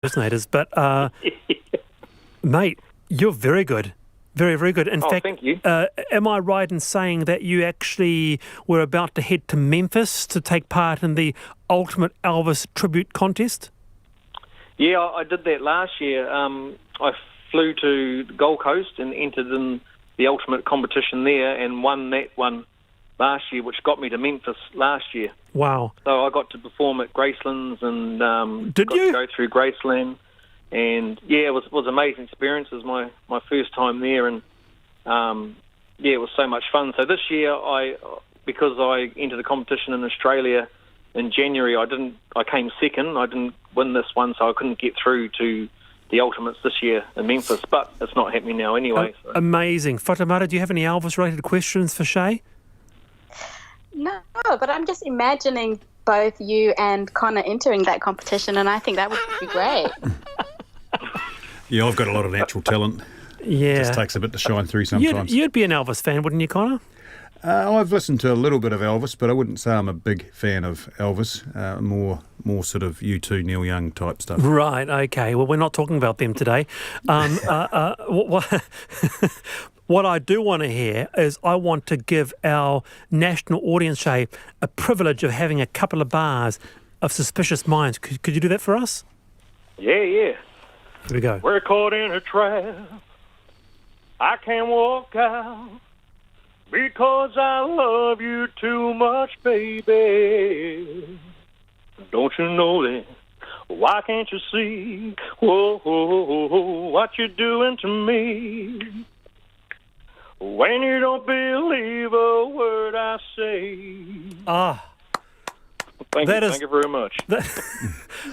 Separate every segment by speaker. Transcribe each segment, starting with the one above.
Speaker 1: impersonators, but mate, you're very good. Very, very good. In fact,
Speaker 2: thank you.
Speaker 1: Am I right in saying that you actually were about to head to Memphis to take part in the Ultimate Elvis Tribute Contest?
Speaker 2: Yeah, I did that last year. I flew to the Gold Coast and entered in the Ultimate competition there and won that one last year, which got me to Memphis last year.
Speaker 1: Wow.
Speaker 2: So I got to perform at Graceland's and
Speaker 1: Did
Speaker 2: got
Speaker 1: you?
Speaker 2: to go through Graceland. And, yeah, it was an amazing experience. It was my first time there, and, it was so much fun. So this year, because I entered the competition in Australia in January, I came second. I didn't win this one, so I couldn't get through to the Ultimates this year in Memphis, but it's not happening now anyway. So.
Speaker 1: Amazing. Fatamata, do you have any Elvis-related questions for Shay?
Speaker 3: No, but I'm just imagining both you and Connor entering that competition, and I think that would be great.
Speaker 4: Yeah, I've got a lot of natural talent.
Speaker 1: Yeah.
Speaker 4: It just takes a bit to shine through sometimes.
Speaker 1: You'd be an Elvis fan, wouldn't you, Connor?
Speaker 4: I've listened to a little bit of Elvis, but I wouldn't say I'm a big fan of Elvis. More sort of U2, Neil Young type stuff.
Speaker 1: Right, okay. Well, we're not talking about them today. What I do want to hear is I want to give our national audience, Shay, a privilege of having a couple of bars of Suspicious Minds. Could you do that for us?
Speaker 2: Yeah.
Speaker 1: Here we go.
Speaker 2: We're caught in a trap. I can't walk out because I love you too much, baby. Don't you know that? Why can't you see what you're doing to me? When you don't believe a word I say. Thank you very much.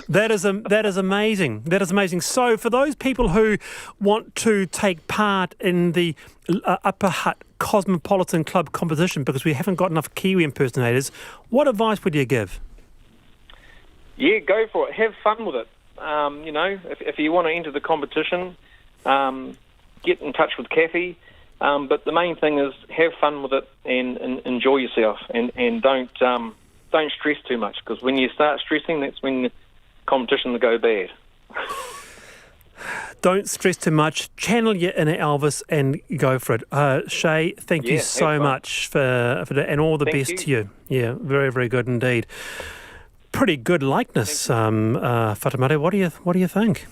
Speaker 1: That is amazing. That is amazing. So for those people who want to take part in the Upper Hutt Cosmopolitan Club competition, because we haven't got enough Kiwi impersonators, what advice would you give?
Speaker 2: Yeah, go for it. Have fun with it. If you want to enter the competition, get in touch with Kathy. But the main thing is have fun with it and enjoy yourself, and don't stress too much, because when you start stressing, that's when the competition will go bad.
Speaker 1: Don't stress too much. Channel your inner Elvis and go for it. Shay, thank you so much for that, and all the best to you. Yeah, very, very good indeed. Pretty good likeness, Fatamata. What do you think?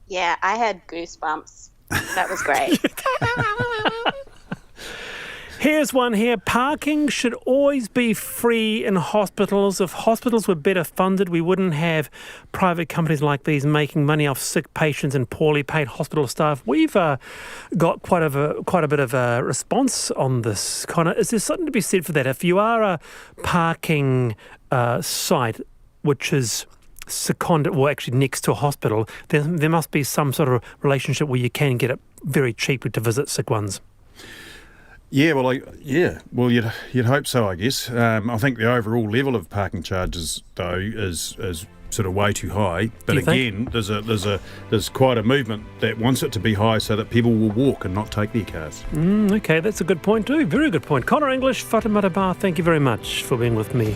Speaker 3: Yeah, I had goosebumps. That was great.
Speaker 1: Here's one here. Parking should always be free in hospitals. If hospitals were better funded, we wouldn't have private companies like these making money off sick patients and poorly paid hospital staff. We've got quite a bit of a response on this. Connor, is there something to be said for that? If you are a parking site which is seconded, or actually next to a hospital, there must be some sort of relationship where you can get it very cheaply to visit sick ones.
Speaker 4: Yeah, well, you'd hope so, I guess. I think the overall level of parking charges, though, is sort of way too high. But again, there's quite a movement that wants it to be high so that people will walk and not take their cars.
Speaker 1: Okay, that's a good point too. Very good point. Connor English, Fatamata Bar, thank you very much for being with me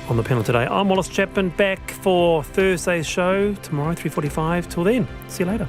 Speaker 1: on the panel today. I'm Wallace Chapman, back for Thursday's show tomorrow, 3:45. Till then, see you later.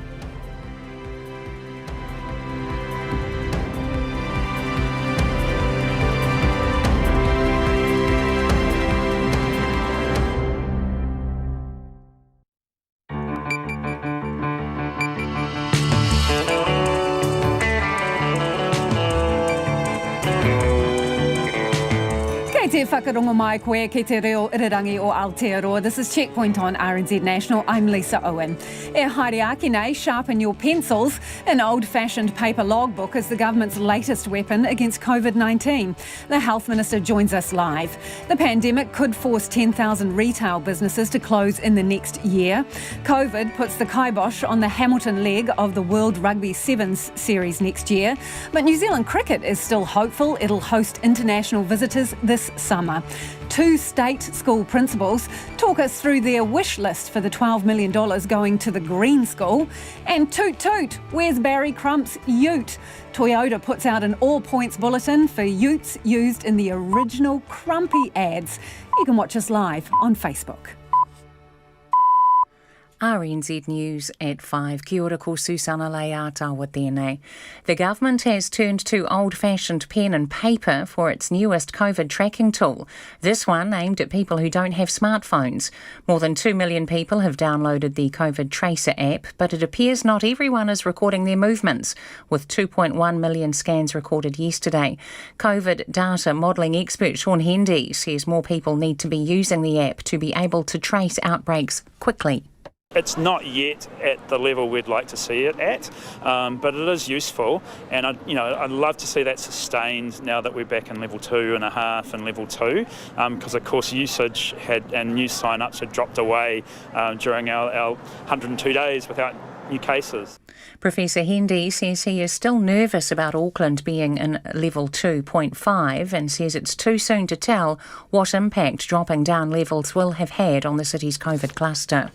Speaker 5: Te whakarongo mai koe ki te reo irirangi o Aotearoa. This is Checkpoint on RNZ National. I'm Lisa Owen. E haere ake nei, sharpen your pencils. An old-fashioned paper logbook is the government's latest weapon against COVID-19. The Health Minister joins us live. The pandemic could force 10,000 retail businesses to close in the next year. COVID puts the kibosh on the Hamilton leg of the World Rugby Sevens series next year. But New Zealand cricket is still hopeful it'll host international visitors this summer. 2 state school principals talk us through their wish list for the $12 million going to the Green School. And toot toot, where's Barry Crump's ute? Toyota puts out an all-points bulletin for utes used in the original Crumpy ads. You can watch us live on Facebook.
Speaker 6: RNZ News at 5. Kia ora ko Susana Leata tēnei. The government has turned to old-fashioned pen and paper for its newest COVID tracking tool. This one aimed at people who don't have smartphones. More than 2 million people have downloaded the COVID Tracer app, but it appears not everyone is recording their movements, with 2.1 million scans recorded yesterday. COVID data modelling expert Sean Hendy says more people need to be using the app to be able to trace outbreaks quickly.
Speaker 7: It's not yet at the level we'd like to see it at, but it is useful, and I'd love to see that sustained now that we're back in level 2.5 and level 2, because of course usage and new sign-ups had dropped away during our 102 days without new cases.
Speaker 6: Professor Hendy says he is still nervous about Auckland being in level 2.5 and says it's too soon to tell what impact dropping down levels will have had on the city's COVID cluster.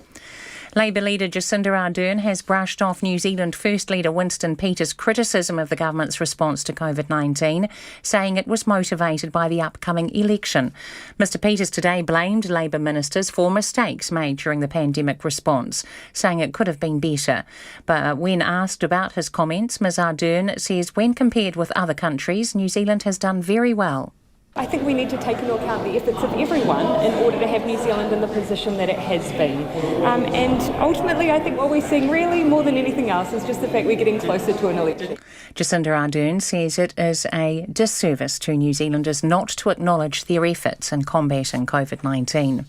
Speaker 6: Labour leader Jacinda Ardern has brushed off New Zealand First Leader Winston Peters' criticism of the government's response to COVID-19, saying it was motivated by the upcoming election. Mr Peters today blamed Labour ministers for mistakes made during the pandemic response, saying it could have been better. But when asked about his comments, Ms Ardern says when compared with other countries, New Zealand has done very well.
Speaker 8: I think we need to take into account the efforts of everyone in order to have New Zealand in the position that it has been. And ultimately, I think what we're seeing really more than anything else is just the fact we're getting closer to an election.
Speaker 6: Jacinda Ardern says it is a disservice to New Zealanders not to acknowledge their efforts in combating COVID-19.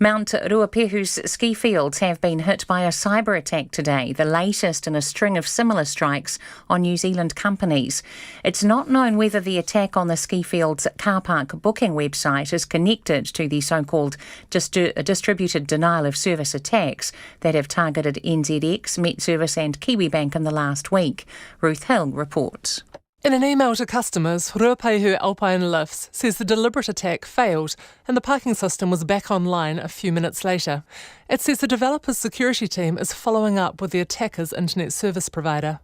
Speaker 6: Mount Ruapehu's ski fields have been hit by a cyber attack today, the latest in a string of similar strikes on New Zealand companies. It's not known whether the attack on the ski fields car park booking website is connected to the so-called distributed denial of service attacks that have targeted NZX, MetService and Kiwibank in the last week. Ruth Hill reports.
Speaker 9: In an email to customers, Ruapehu Alpine Lifts says the deliberate attack failed and the parking system was back online a few minutes later. It says the developer's security team is following up with the attacker's internet service provider.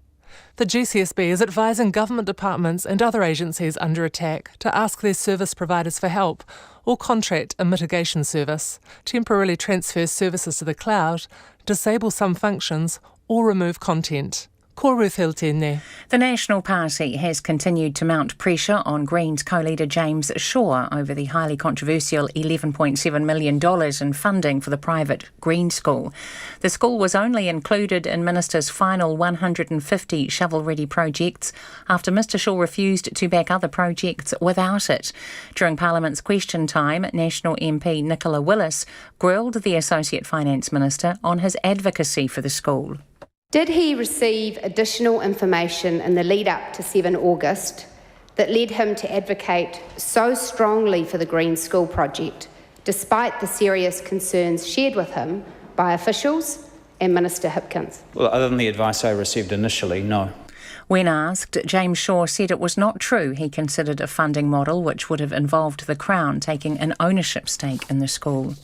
Speaker 9: The GCSB is advising government departments and other agencies under attack to ask their service providers for help or contract a mitigation service, temporarily transfer services to the cloud, disable some functions or remove content. The
Speaker 6: National Party has continued to mount pressure on Greens co-leader James Shaw over the highly controversial $11.7 million in funding for the private Green School. The school was only included in Minister's final 150 shovel-ready projects after Mr Shaw refused to back other projects without it. During Parliament's question time, National MP Nicola Willis grilled the Associate Finance Minister on his advocacy for the school.
Speaker 10: Did he receive additional information in the lead up to 7 August that led him to advocate so strongly for the Green School project, despite the serious concerns shared with him by officials and Minister Hipkins?
Speaker 11: Well, other than the advice I received initially, no.
Speaker 6: When asked, James Shaw said it was not true. He considered a funding model which would have involved the Crown taking an ownership stake in the school.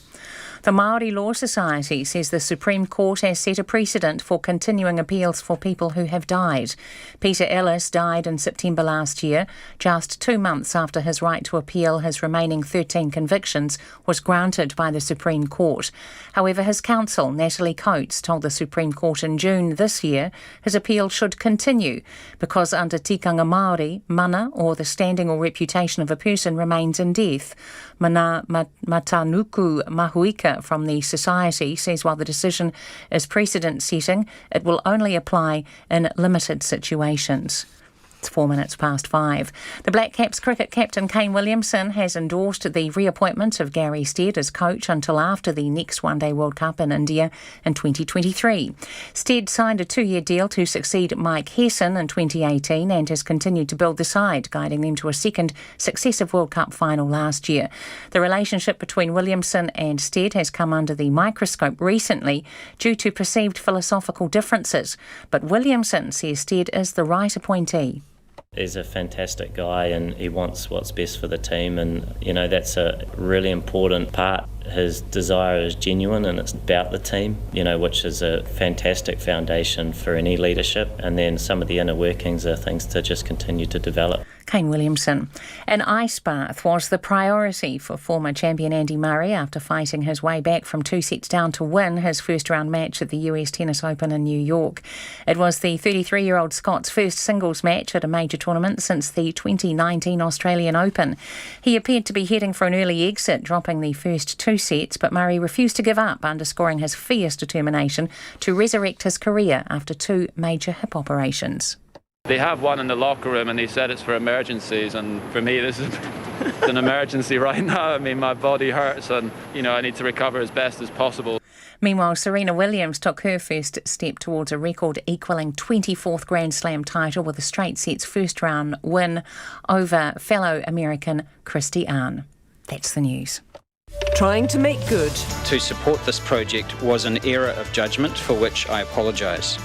Speaker 6: The Māori Law Society says the Supreme Court has set a precedent for continuing appeals for people who have died. Peter Ellis died in September last year, just 2 months after his right to appeal his remaining 13 convictions was granted by the Supreme Court. However, his counsel, Natalie Coates, told the Supreme Court in June this year his appeal should continue because under tikanga Māori, mana, or the standing or reputation of a person remains in death. Mana Matanuku Mahuika from the Society says while the decision is precedent-setting, it will only apply in limited situations. It's 5:04. The Black Caps cricket captain Kane Williamson has endorsed the reappointment of Gary Stead as coach until after the next One-Day World Cup in India in 2023. Stead signed a 2-year deal to succeed Mike Hesson in 2018 and has continued to build the side, guiding them to a second successive World Cup final last year. The relationship between Williamson and Stead has come under the microscope recently due to perceived philosophical differences, but Williamson says Stead is the right appointee.
Speaker 12: He's a fantastic guy and he wants what's best for the team, and that's a really important part. His desire is genuine and it's about the team, which is a fantastic foundation for any leadership, and then some of the inner workings are things to just continue to develop.
Speaker 6: Kane Williamson. An ice bath was the priority for former champion Andy Murray after fighting his way back from 2 sets down to win his first-round match at the US Tennis Open in New York. It was the 33-year-old Scott's first singles match at a major tournament since the 2019 Australian Open. He appeared to be heading for an early exit, dropping the first 2 sets, but Murray refused to give up, underscoring his fierce determination to resurrect his career after 2 major hip operations.
Speaker 13: They have one in the locker room and they said it's for emergencies, and for me this is an emergency right now. I mean, my body hurts and, I need to recover as best as possible.
Speaker 6: Meanwhile, Serena Williams took her first step towards a record-equalling 24th Grand Slam title with a straight sets first-round win over fellow American Christy Ahn. That's the news.
Speaker 14: Trying to make good.
Speaker 11: To support this project was an error of judgment for which I apologise.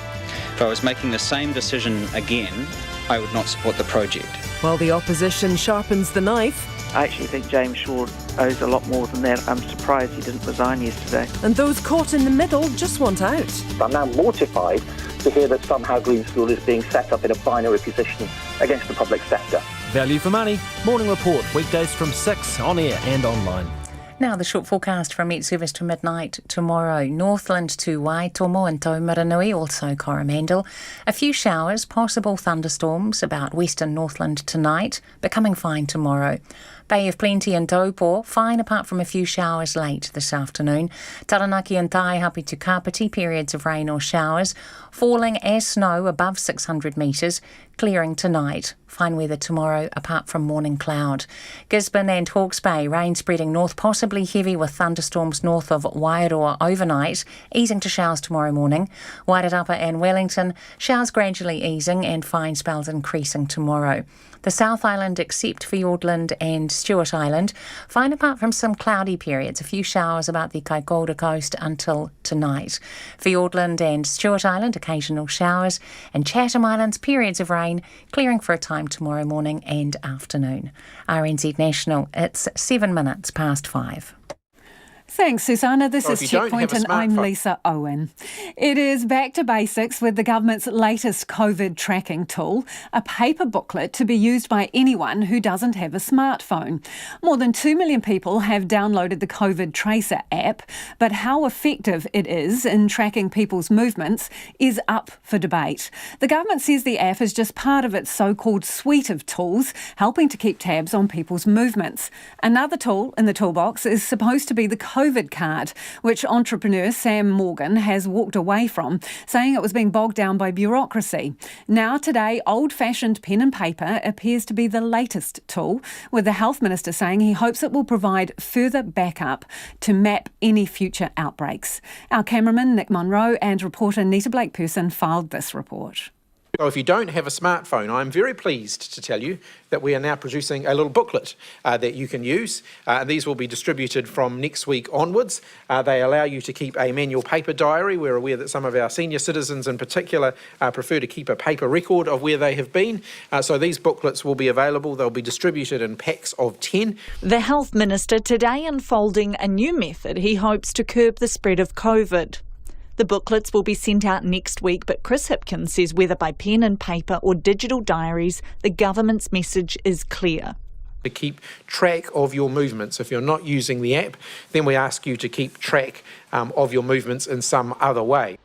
Speaker 11: If I was making the same decision again, I would not support the project.
Speaker 14: While the opposition sharpens the knife.
Speaker 15: I actually think James Shaw owes a lot more than that. I'm surprised he didn't resign yesterday.
Speaker 14: And those caught in the middle just want out.
Speaker 16: I'm now mortified to hear that somehow Green School is being set up in a binary position against the public sector.
Speaker 17: Value for money. Morning Report, weekdays from 6 on air and online.
Speaker 6: Now the short forecast from Met Service to midnight tomorrow. Northland to Waitomo and Taumaranui, also Coromandel. A few showers, possible thunderstorms about western Northland tonight, becoming fine tomorrow. Bay of Plenty and Taupo, fine apart from a few showers late this afternoon. Taranaki and Taihape to Kapiti, periods of rain or showers. Falling as snow above 600 metres, clearing tonight. Fine weather tomorrow apart from morning cloud. Gisborne and Hawke's Bay, rain spreading north, possibly heavy with thunderstorms north of Wairoa overnight, easing to showers tomorrow morning. Wairarapa and Wellington, showers gradually easing and fine spells increasing tomorrow. The South Island except Fiordland and Stewart Island, fine apart from some cloudy periods, a few showers about the Kaikoura coast until tonight. Fiordland and Stewart Island, occasional showers, and Chatham Islands, periods of rain, clearing for a time tomorrow morning and afternoon. RNZ National, it's 7 minutes past 5.
Speaker 18: Thanks, Susanna. This is Checkpoint and I'm Lisa Owen. It is back to basics with the government's latest COVID tracking tool, a paper booklet to be used by anyone who doesn't have a smartphone. More than 2 million people have downloaded the COVID Tracer app, but how effective it is in tracking people's movements is up for debate. The government says the app is just part of its so-called suite of tools, helping to keep tabs on people's movements. Another tool in the toolbox is supposed to be the COVID card, which entrepreneur Sam Morgan has walked away from, saying it was being bogged down by bureaucracy. Now today, old-fashioned pen and paper appears to be the latest tool, with the Health Minister saying he hopes it will provide further backup to map any future outbreaks. Our cameraman Nick Monroe and reporter Nita Blake-Person filed this report.
Speaker 19: So if you don't have a smartphone, I'm very pleased to tell you that we are now producing a little booklet that you can use. These will be distributed from next week onwards. They allow you to keep a manual paper diary. We're aware that some of our senior citizens in particular prefer to keep a paper record of where they have been. So these booklets will be available. They'll be distributed in packs of 10.
Speaker 20: The Health Minister today unfolding a new method he hopes to curb the spread of COVID. The booklets will be sent out next week, but Chris Hipkins says whether by pen and paper or digital diaries, the government's message is clear.
Speaker 19: To keep track of your movements. If you're not using the app, then we ask you to keep track of your movements in some other way.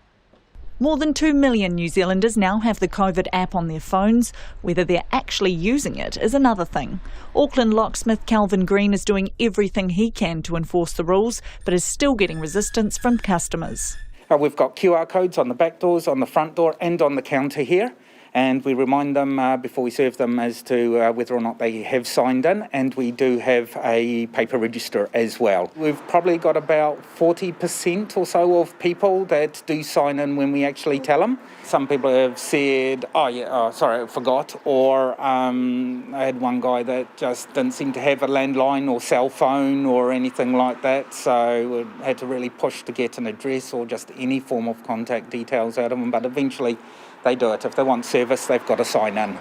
Speaker 20: More than 2 million New Zealanders now have the COVID app on their phones. Whether they're actually using it is another thing. Auckland locksmith Calvin Green is doing everything he can to enforce the rules, but is still getting resistance from customers.
Speaker 21: We've got QR codes on the back doors, on the front door and on the counter here, and we remind them before we serve them as to whether or not they have signed in, and we do have a paper register as well. We've probably got about 40% or so of people that do sign in when we actually tell them. Some people have said, sorry, I forgot, or I had one guy that just didn't seem to have a landline or cell phone or anything like that, so we had to really push to get an address or just any form of contact details out of them, but eventually they do it. If they want service, they've got to sign in.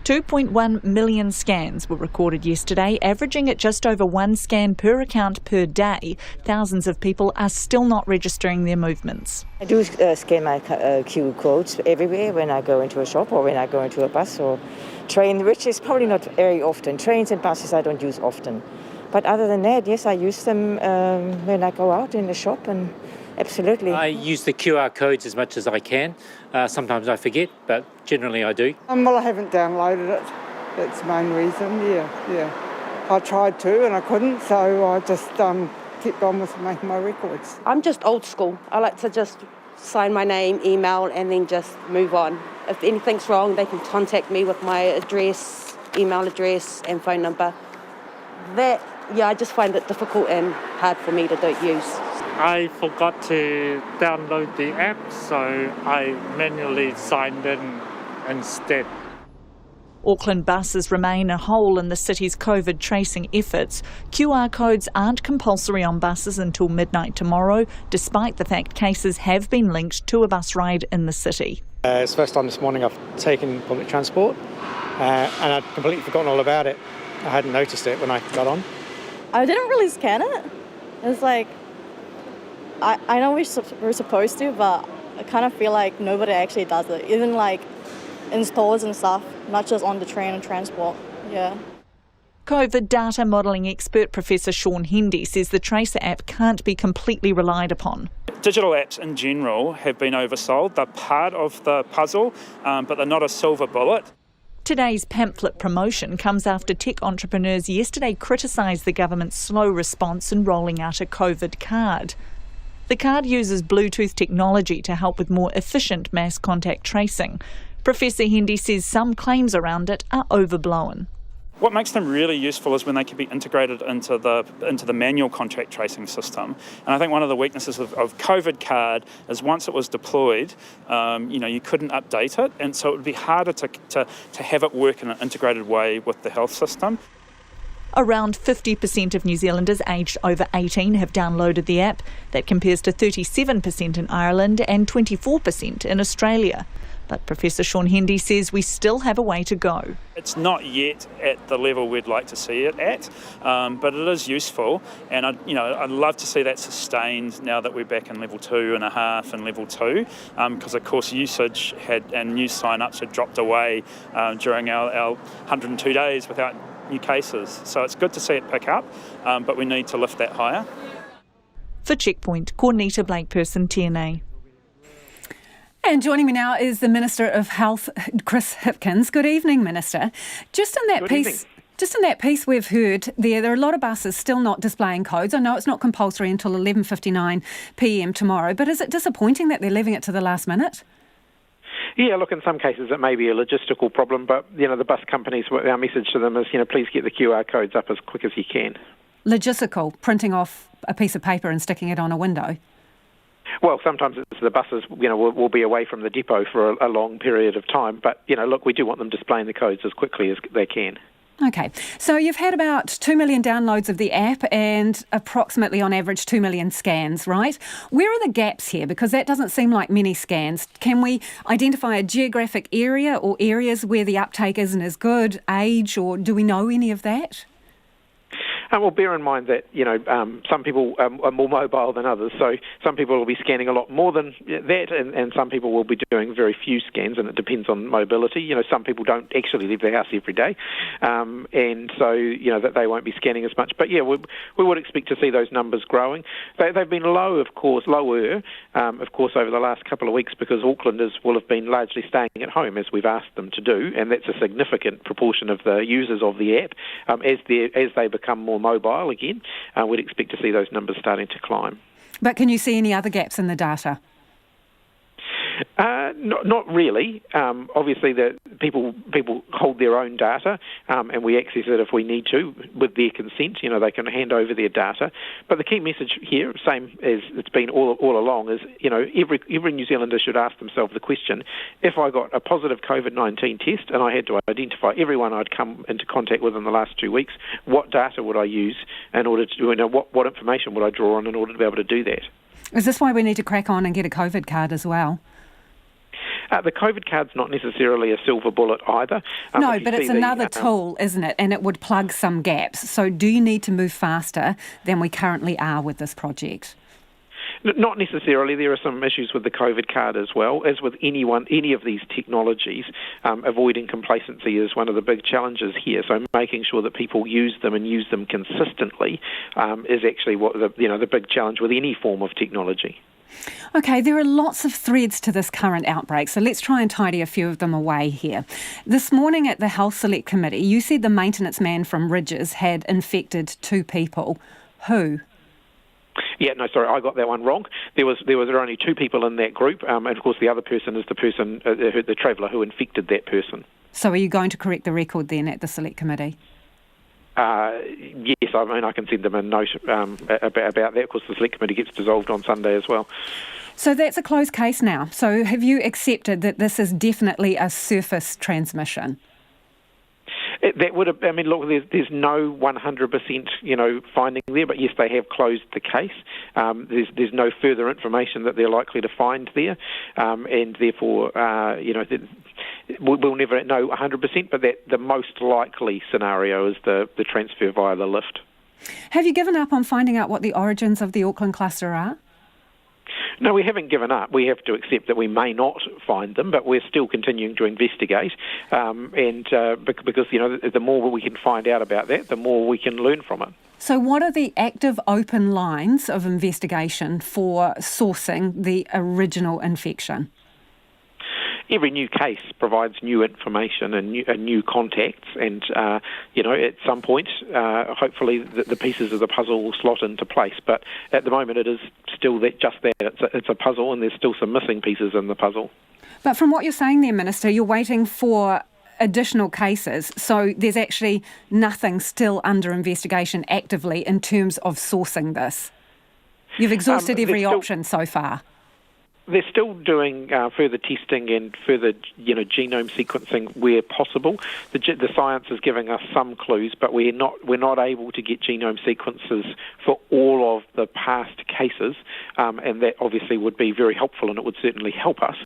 Speaker 20: 2.1 million scans were recorded yesterday, averaging at just over 1 scan per account per day. Thousands of people are still not registering their movements.
Speaker 22: I do scan my QR codes everywhere when I go into a shop or when I go into a bus or
Speaker 2: train, which is probably not very often. Trains and buses I don't use often. But other than that, yes, I use them when I go out in the shop, and absolutely.
Speaker 22: I use the QR codes as much as I can. Sometimes I forget, but generally I do.
Speaker 23: Well, I haven't downloaded it. That's the main reason, yeah. I tried to and I couldn't, so I just kept on with making my records.
Speaker 24: I'm just old school. I like to just sign my name, email, and then just move on. If anything's wrong, they can contact me with my address, email address, and phone number. I just find it difficult and hard for me to use.
Speaker 25: I forgot to download the app, so I manually signed in instead.
Speaker 20: Auckland buses remain a hole in the city's COVID tracing efforts. QR codes aren't compulsory on buses until midnight tomorrow, despite the fact cases have been linked to a bus ride in the city.
Speaker 26: It's the first time this morning I've taken public transport, and I'd completely forgotten all about it. I hadn't noticed it when I got on.
Speaker 27: I didn't really scan it. It's like, I know we're supposed to, but I kind of feel like nobody actually does it. Even like in stores and stuff, not just on the train and transport. Yeah.
Speaker 20: COVID data modelling expert Professor Sean Hendy says the Tracer app can't be completely relied upon.
Speaker 7: Digital apps in general have been oversold. They're part of the puzzle, but they're not a silver bullet.
Speaker 20: Today's pamphlet promotion comes after tech entrepreneurs yesterday criticised the government's slow response in rolling out a COVID card. The card uses Bluetooth technology to help with more efficient mass contact tracing. Professor Hendy says some claims around it are overblown.
Speaker 7: What makes them really useful is when they can be integrated into the manual contact tracing system. And I think one of the weaknesses of COVID card is once it was deployed, you couldn't update it, and so it would be harder to have it work in an integrated way with the health system.
Speaker 20: Around 50% of New Zealanders aged over 18 have downloaded the app. That compares to 37% in Ireland and 24% in Australia. But Professor Sean Hendy says we still have a way to go.
Speaker 7: It's not yet at the level we'd like to see it at, but it is useful, and I'd love to see that sustained now that we're back in level 2.5 and level 2, because of course usage and new sign-ups had dropped away during our 102 days without new cases. So it's good to see it pick up, but we need to lift that higher.
Speaker 20: For Checkpoint, Corneta Blakeperson, TNA.
Speaker 18: And joining me now is the Minister of Health, Chris Hipkins. Good evening, Minister. Just in that piece we've heard there are a lot of buses still not displaying codes. I know it's not compulsory until 11:59 p.m. tomorrow, but is it disappointing that they're leaving it to the last minute?
Speaker 19: Yeah, look, in some cases it may be a logistical problem, but, the bus companies, our message to them is, please get the QR codes up as quick as you can.
Speaker 18: Logistical, printing off a piece of paper and sticking it on a window?
Speaker 19: Well, sometimes it's the buses, will be away from the depot for a long period of time. But, look, we do want them displaying the codes as quickly as they can.
Speaker 18: Okay. So you've had about 2 million downloads of the app and approximately on average 2 million scans, right? Where are the gaps here? Because that doesn't seem like many scans. Can we identify a geographic area or areas where the uptake isn't as good, age, or do we know any of that?
Speaker 19: Well, bear in mind that, some people are more mobile than others, so some people will be scanning a lot more than that, and some people will be doing very few scans, and it depends on mobility. Some people don't actually leave their house every day, and so, that they won't be scanning as much. But, yeah, we would expect to see those numbers growing. They've been lower, of course, over the last couple of weeks because Aucklanders will have been largely staying at home, as we've asked them to do, and that's a significant proportion of the users of the app. As they become more mobile again, we'd expect to see those numbers starting to climb.
Speaker 18: But can you see any other gaps in the data?
Speaker 19: Not really. Obviously, people hold their own data, and we access it if we need to with their consent. They can hand over their data. But the key message here, same as it's been all along, is every New Zealander should ask themselves the question: if I got a positive COVID-19 test and I had to identify everyone I'd come into contact with in the last 2 weeks, what data would I use in order to what information would I draw on in order to be able to do that?
Speaker 18: Is this why we need to crack on and get a COVID card as well?
Speaker 19: The COVID card's not necessarily a silver bullet either.
Speaker 18: No, but it's another tool, isn't it? And it would plug some gaps. So do you need to move faster than we currently are with this project?
Speaker 19: Not necessarily. There are some issues with the COVID card as well. As with any of these technologies, avoiding complacency is one of the big challenges here. So making sure that people use them and use them consistently is actually what the big challenge with any form of technology.
Speaker 18: OK, there are lots of threads to this current outbreak, so let's try and tidy a few of them away here. This morning at the Health Select Committee, you said the maintenance man from Ridges had infected 2 people. Who?
Speaker 19: Yeah, no, sorry, I got that one wrong. There were only 2 people in that group, and of course the other person is the traveller who infected that person. So
Speaker 18: are you going to correct the record then at the Select Committee?
Speaker 19: Yes, I mean, I can send them a note about that. Of course, the Select Committee gets dissolved on Sunday as well.
Speaker 18: So that's a closed case now. So have you accepted that this is definitely a surface transmission?
Speaker 19: That would have, I mean, look, there's no 100%, finding there, but yes, they have closed the case. There's no further information that they're likely to find there, and therefore, we'll never know 100%, but that the most likely scenario is the transfer via the lift.
Speaker 18: Have you given up on finding out what the origins of the Auckland cluster are?
Speaker 19: No, we haven't given up. We have to accept that we may not find them, but we're still continuing to investigate. Because the more we can find out about that, the more we can learn from it.
Speaker 18: So what are the active open lines of investigation for sourcing the original infection?
Speaker 19: Every new case provides new information and new contacts, and at some point, hopefully, the pieces of the puzzle will slot into place. But at the moment, it is still just that. It's a puzzle, and there's still some missing pieces in the puzzle.
Speaker 18: But from what you're saying there, Minister, you're waiting for additional cases, so there's actually nothing still under investigation actively in terms of sourcing this. You've exhausted every option so far.
Speaker 19: They're still doing further testing and further, genome sequencing where possible. The science is giving us some clues, but we're not able to get genome sequences for all of the past cases, and that obviously would be very helpful, and it would certainly help us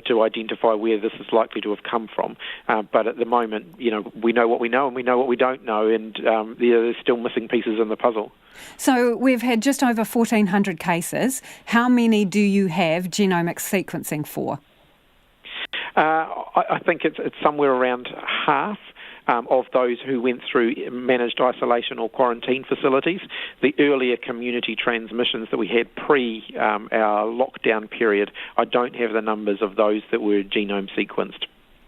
Speaker 19: to identify where this is likely to have come from. But at the moment, we know what we know and we know what we don't know, and there's still missing pieces in the puzzle.
Speaker 18: So we've had just over 1,400 cases. How many do you have genomic sequencing for?
Speaker 19: I think it's somewhere around half of those who went through managed isolation or quarantine facilities. The earlier community transmissions that we had pre our lockdown period, I don't have the numbers of those that were genome sequenced.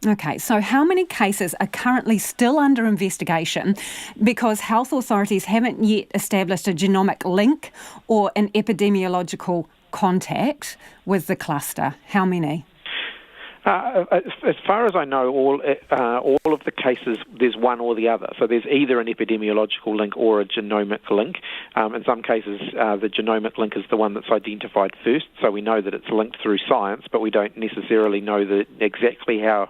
Speaker 18: Okay, so how many cases are currently still under investigation because health authorities haven't yet established a genomic link or an epidemiological contact with the cluster? How many?
Speaker 19: As far as I know, all of the cases, there's one or the other. So there's either an epidemiological link or a genomic link. In some cases, the genomic link is the one that's identified first, so we know that it's linked through science, but we don't necessarily know exactly how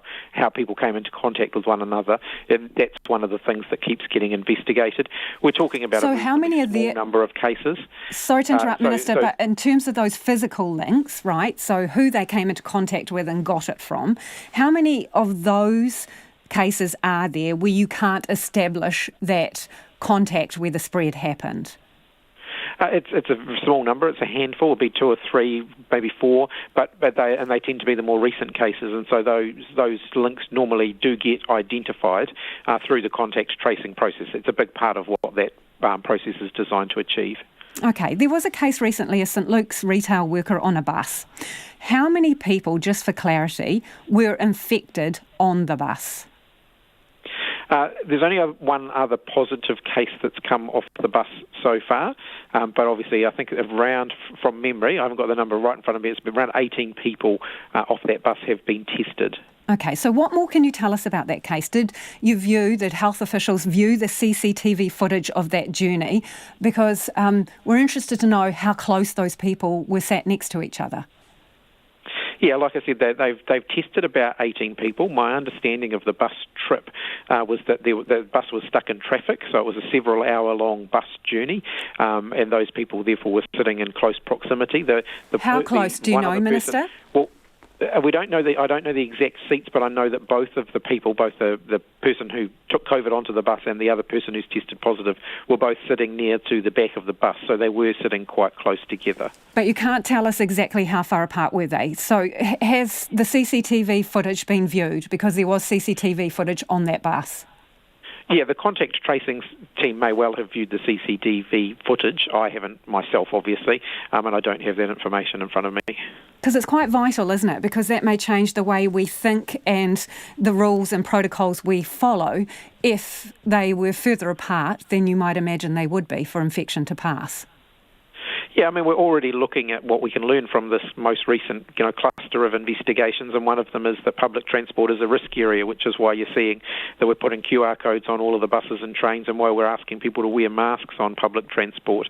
Speaker 19: people came into contact with one another. And that's one of the things that keeps getting investigated. We're talking about a small number of cases.
Speaker 18: Sorry to interrupt, Minister, but in terms of those physical links, right, so who they came into contact with and got it from, how many of those cases are there where you can't establish that contact where the spread happened?
Speaker 19: It's a small number. It's a handful. It'll be 2 or 3, maybe 4, but they tend to be the more recent cases, and so those links normally do get identified through the contact tracing process. It's a big part of what that process is designed to achieve.
Speaker 18: Okay, there was a case recently, a St Luke's retail worker on a bus. How many people, just for clarity, were infected on the bus?
Speaker 19: There's only one other positive case that's come off the bus so far, but obviously I think around, from memory, I haven't got the number right in front of me, it's been around 18 people off that bus have been tested.
Speaker 18: Okay, so what more can you tell us about that case? Did health officials view the CCTV footage of that journey? Because we're interested to know how close those people were sat next to each other.
Speaker 19: Yeah, like I said, they've tested about 18 people. My understanding of the bus trip was that the bus was stuck in traffic, so it was a several-hour-long bus journey, and those people therefore were sitting in close proximity.
Speaker 18: How close, do you know, Minister?
Speaker 19: We don't know I don't know the exact seats, but I know that both of the people, both the person who took COVID onto the bus and the other person who's tested positive, were both sitting near to the back of the bus, so they were sitting quite close together.
Speaker 18: But you can't tell us exactly how far apart were they. So has the CCTV footage been viewed? Because there was CCTV footage on that bus.
Speaker 19: Yeah, the contact tracing team may well have viewed the CCTV footage. I haven't myself, obviously, and I don't have that information in front of me.
Speaker 18: Because it's quite vital, isn't it? Because that may change the way we think and the rules and protocols we follow if they were further apart than you might imagine they would be for infection to pass.
Speaker 19: Yeah, I mean, we're already looking at what we can learn from this most recent, cluster of investigations, and one of them is that public transport is a risk area, which is why you're seeing that we're putting QR codes on all of the buses and trains, and why we're asking people to wear masks on public transport.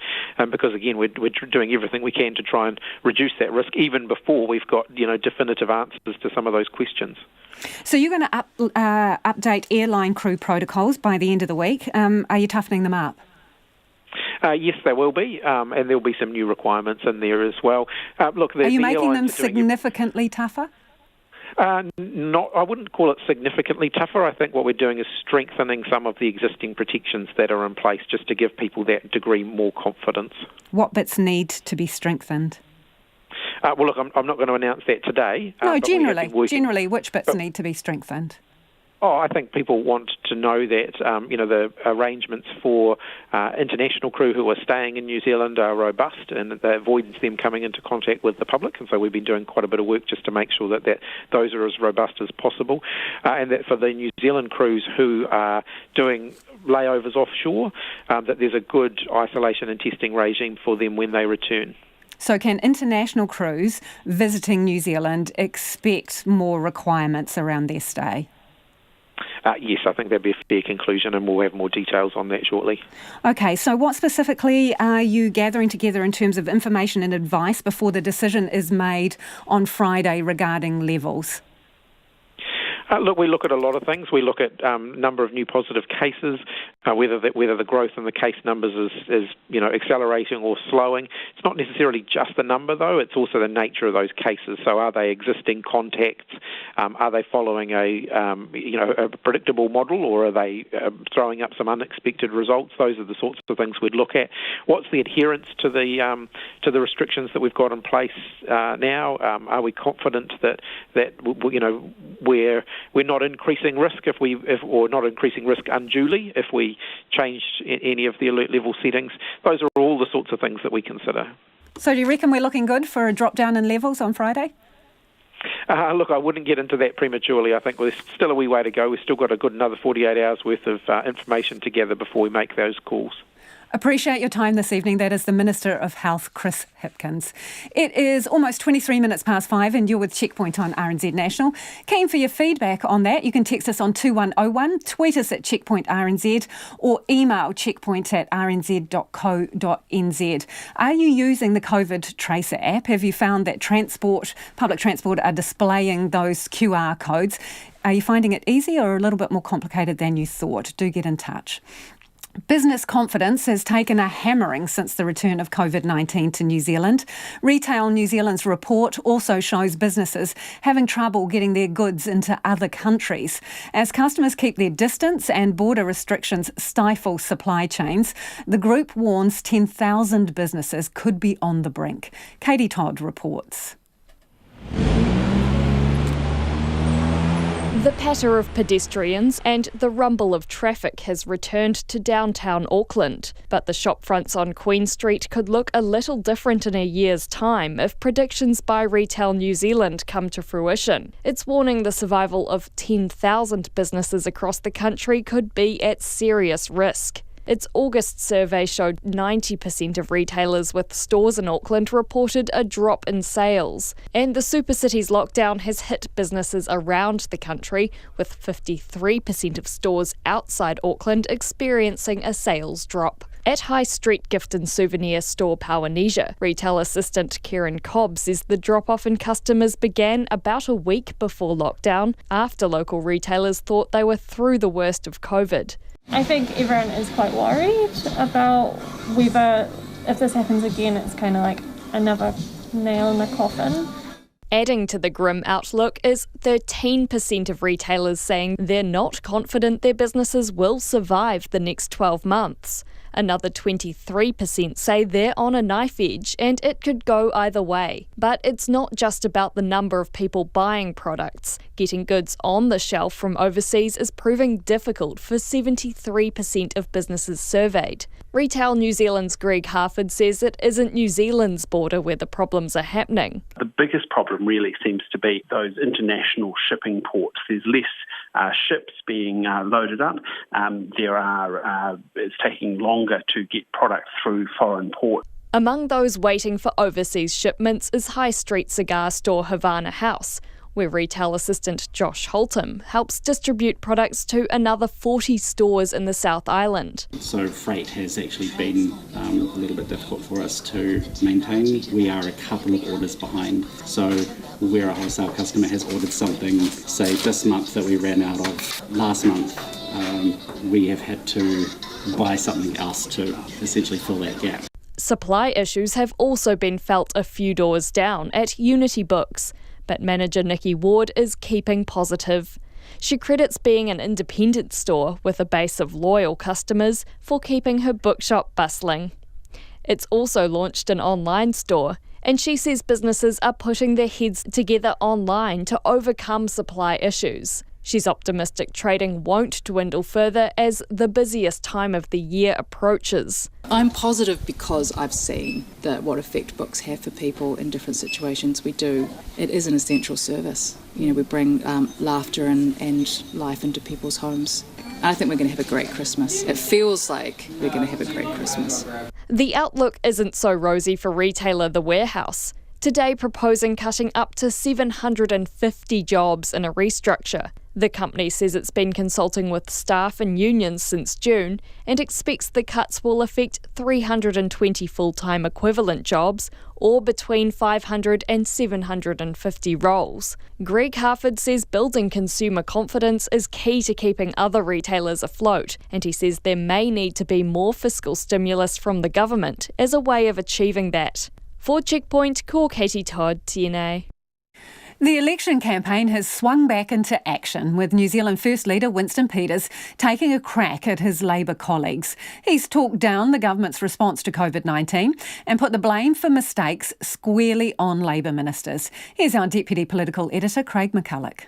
Speaker 19: Because again, we're doing everything we can to try and reduce that risk, even before we've got definitive answers to some of those questions.
Speaker 18: So you're going to update airline crew protocols by the end of the week. Are you toughening them up?
Speaker 19: Yes, there will be, and there'll be some new requirements in there as well. Look,
Speaker 18: are you making them significantly tougher?
Speaker 19: I wouldn't call it significantly tougher. I think what we're doing is strengthening some of the existing protections that are in place, just to give people that degree more confidence.
Speaker 18: What bits need to be strengthened?
Speaker 19: Well, look, I'm not going to announce that today.
Speaker 18: No, generally, which bits need to be strengthened?
Speaker 19: I think people want to know that, the arrangements for international crew who are staying in New Zealand are robust, and that avoids them coming into contact with the public. And so we've been doing quite a bit of work just to make sure that those are as robust as possible. And that for the New Zealand crews who are doing layovers offshore, that there's a good isolation and testing regime for them when they return.
Speaker 18: So can international crews visiting New Zealand expect more requirements around their stay?
Speaker 19: Yes, I think that'd be a fair conclusion, and we'll have more details on that shortly.
Speaker 18: Okay, so what specifically are you gathering together in terms of information and advice before the decision is made on Friday regarding levels?
Speaker 19: Look, we look at a lot of things. We look at number of new positive cases, whether the growth in the case numbers is accelerating or slowing. It's not necessarily just the number, though. It's also the nature of those cases. So, are they existing contacts? Are they following a predictable model, or are they throwing up some unexpected results? Those are the sorts of things we'd look at. What's the adherence to the restrictions that we've got in place now? Are we confident that we're not increasing risk or not increasing risk unduly if we change any of the alert level settings? Those are all the sorts of things that we consider.
Speaker 18: So do you reckon we're looking good for a drop down in levels on Friday?
Speaker 19: Look, I wouldn't get into that prematurely. I think there's still a wee way to go. We've still got a good another 48 hours worth of information together before we make those calls.
Speaker 18: Appreciate your time this evening. That is the Minister of Health, Chris Hipkins. It is almost 23 minutes past 5 and you're with Checkpoint on RNZ National. Keen for your feedback on that. You can text us on 2101, tweet us at Checkpoint RNZ, or email checkpoint@rnz.co.nz. Are you using the COVID Tracer app? Have you found that public transport are displaying those QR codes? Are you finding it easy or a little bit more complicated than you thought? Do get in touch. Business confidence has taken a hammering since the return of COVID-19 to New Zealand. Retail New Zealand's report also shows businesses having trouble getting their goods into other countries. As customers keep their distance and border restrictions stifle supply chains, the group warns 10,000 businesses could be on the brink. Katie Todd reports.
Speaker 1: The patter of pedestrians and the rumble of traffic has returned to downtown Auckland, but the shopfronts on Queen Street could look a little different in a year's time if predictions by Retail New Zealand come to fruition. It's warning the survival of 10,000 businesses across the country could be at serious risk. Its August survey showed 90% of retailers with stores in Auckland reported a drop in sales. And the Supercity's lockdown has hit businesses around the country, with 53% of stores outside Auckland experiencing a sales drop. At High Street gift and souvenir store Powernesia, retail assistant Kieran Cobb says the drop-off in customers began about a week before lockdown, after local retailers thought they were through the worst of COVID.
Speaker 3: I think everyone is quite worried about whether, if this happens again, it's kind of like another nail in the coffin.
Speaker 1: Adding to the grim outlook is 13% of retailers saying they're not confident their businesses will survive the next 12 months. Another 23% say they're on a knife edge and it could go either way. But it's not just about the number of people buying products. Getting goods on the shelf from overseas is proving difficult for 73% of businesses surveyed. Retail New Zealand's Greg Harford says it isn't New Zealand's border where the problems are happening.
Speaker 4: The biggest problem really seems to be those international shipping ports. There's less ships being loaded up. It's taking longer to get product through foreign ports.
Speaker 1: Among those waiting for overseas shipments is high street cigar store Havana House, where retail assistant Josh Holtham helps distribute products to another 40 stores in the South Island.
Speaker 5: So freight has actually been a little bit difficult for us to maintain. We are a couple of orders behind. So where a wholesale customer has ordered something, say this month that we ran out of last month, we have had to buy something else to essentially fill that gap.
Speaker 1: Supply issues have also been felt a few doors down at Unity Books, but manager Nikki Ward is keeping positive. She credits being an independent store with a base of loyal customers for keeping her bookshop bustling. It's also launched an online store, and she says businesses are putting their heads together online to overcome supply issues. She's optimistic trading won't dwindle further as the busiest time of the year approaches.
Speaker 8: I'm positive because I've seen what effect books have for people in different situations. It is an essential service. We bring laughter and life into people's homes. I think we're going to have a great Christmas. It feels like we're going to have a great Christmas.
Speaker 1: The outlook isn't so rosy for retailer The Warehouse, today proposing cutting up to 750 jobs in a restructure. The company says it's been consulting with staff and unions since June and expects the cuts will affect 320 full-time equivalent jobs, or between 500 and 750 roles. Greg Harford says building consumer confidence is key to keeping other retailers afloat, and he says there may need to be more fiscal stimulus from the government as a way of achieving that. For Checkpoint, Katie Todd, TNA.
Speaker 18: The election campaign has swung back into action, with New Zealand First Leader Winston Peters taking a crack at his Labour colleagues. He's talked down the government's response to COVID-19 and put the blame for mistakes squarely on Labour ministers. Here's our Deputy Political Editor, Craig McCulloch.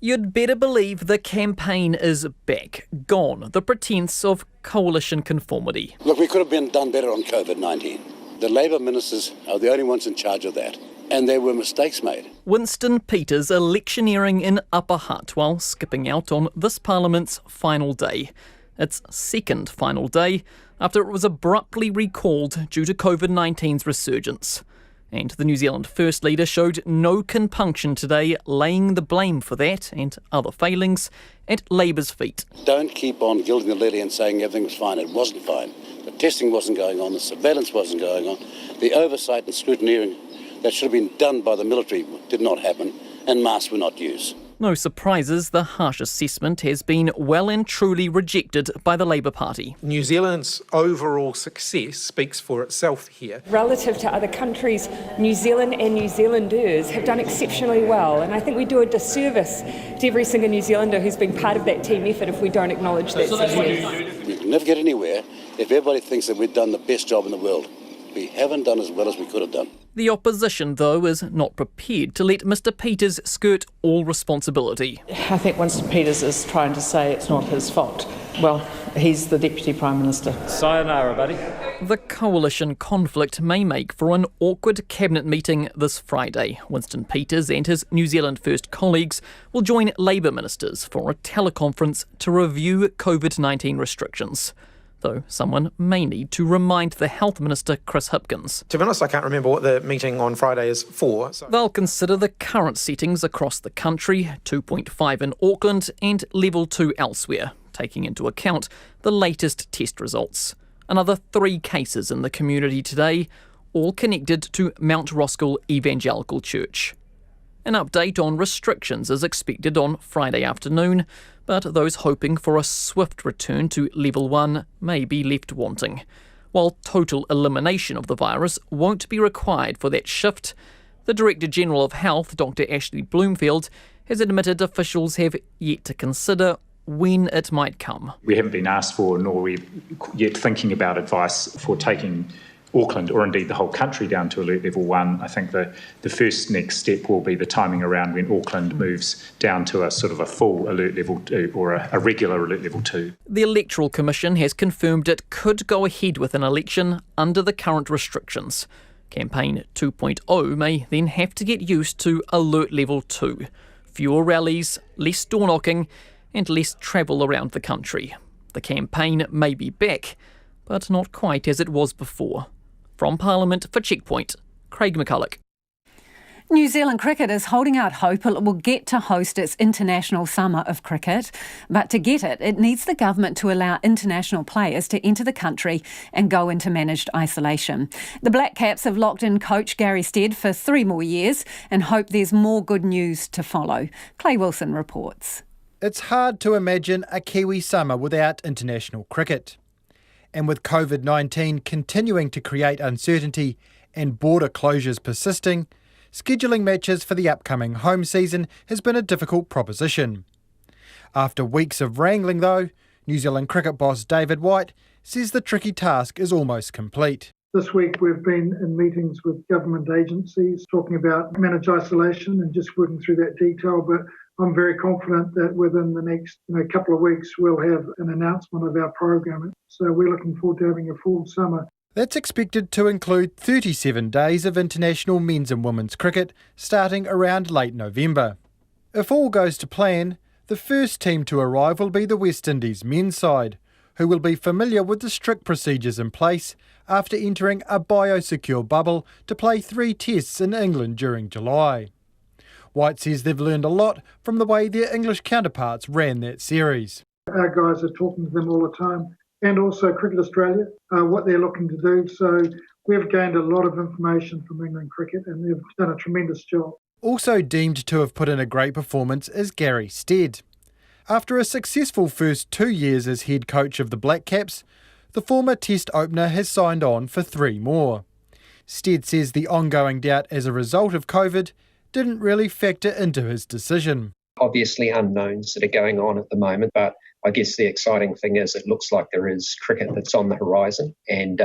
Speaker 9: You'd better believe the campaign is back. Gone the pretence of coalition conformity.
Speaker 10: Look, we could have been done better on COVID-19. The Labour ministers are the only ones in charge of that. And there were mistakes made.
Speaker 9: Winston Peters electioneering in Upper Hutt while skipping out on this Parliament's final day. Its second final day after it was abruptly recalled due to COVID-19's resurgence. And the New Zealand First Leader showed no compunction today, laying the blame for that and other failings at Labour's feet.
Speaker 10: Don't keep on gilding the lily and saying everything was fine. It wasn't fine. The testing wasn't going on, the surveillance wasn't going on, the oversight and scrutineering that should have been done by the military did not happen, and masks were not used.
Speaker 9: No surprises, the harsh assessment has been well and truly rejected by the Labour Party.
Speaker 19: New Zealand's overall success speaks for itself here.
Speaker 12: Relative to other countries, New Zealand and New Zealanders have done exceptionally well, and I think we do a disservice to every single New Zealander who's been part of that team effort if we don't acknowledge that success.
Speaker 10: We can never get anywhere if everybody thinks that we've done the best job in the world. We haven't done as well as we could have done.
Speaker 9: The opposition, though, is not prepared to let Mr Peters skirt all responsibility.
Speaker 13: I think Winston Peters is trying to say it's not his fault. Well, he's the Deputy Prime Minister.
Speaker 22: Sayonara, buddy.
Speaker 9: The coalition conflict may make for an awkward cabinet meeting this Friday. Winston Peters and his New Zealand First colleagues will join Labour ministers for a teleconference to review COVID-19 restrictions. Though someone may need to remind the Health Minister, Chris Hipkins.
Speaker 19: To be honest, I can't remember what the meeting on Friday is for.
Speaker 9: They'll consider the current settings across the country, 2.5 in Auckland and level 2 elsewhere, taking into account the latest test results. Another 3 cases in the community today, all connected to Mount Roskill Evangelical Church. An update on restrictions is expected on Friday afternoon, but those hoping for a swift return to level 1 may be left wanting. While total elimination of the virus won't be required for that shift, The Director General of Health, Dr Ashley Bloomfield, has admitted officials have yet to consider when it might come.
Speaker 6: We haven't been asked for, nor are we yet thinking about advice for taking Auckland, or indeed the whole country, down to alert level 1. I think the first next step will be the timing around when Auckland moves down to a sort of a full alert level 2 or a regular alert level 2.
Speaker 9: The Electoral Commission has confirmed it could go ahead with an election under the current restrictions. Campaign 2.0 may then have to get used to alert level 2. Fewer rallies, less door knocking and less travel around the country. The campaign may be back, but not quite as it was before. From Parliament for Checkpoint, Craig McCulloch.
Speaker 18: New Zealand Cricket is holding out hope it will get to host its international summer of cricket. But to get it, it needs the government to allow international players to enter the country and go into managed isolation. The Black Caps have locked in coach Gary Stead for 3 more years and hope there's more good news to follow. Clay Wilson reports.
Speaker 11: It's hard to imagine a Kiwi summer without international cricket. And with COVID-19 continuing to create uncertainty and border closures persisting, scheduling matches for the upcoming home season has been a difficult proposition. After weeks of wrangling though, New Zealand cricket boss David White says the tricky task is almost complete.
Speaker 14: This week we've been in meetings with government agencies talking about managed isolation and just working through that detail, but I'm very confident that within the next couple of weeks we'll have an announcement of our program. So we're looking forward to having a full summer.
Speaker 11: That's expected to include 37 days of international men's and women's cricket starting around late November. If all goes to plan, the first team to arrive will be the West Indies men's side, who will be familiar with the strict procedures in place after entering a biosecure bubble to play 3 tests in England during July. White says they've learned a lot from the way their English counterparts ran that series.
Speaker 14: Our guys are talking to them all the time, and also Cricket Australia, what they're looking to do. So we've gained a lot of information from England cricket, and they've done a tremendous job.
Speaker 11: Also deemed to have put in a great performance is Gary Stead. After a successful first 2 years as head coach of the Black Caps, the former Test opener has signed on for 3 more. Stead says the ongoing doubt as a result of COVID didn't really factor into his decision.
Speaker 15: Obviously unknowns that are going on at the moment, but I guess the exciting thing is it looks like there is cricket that's on the horizon, and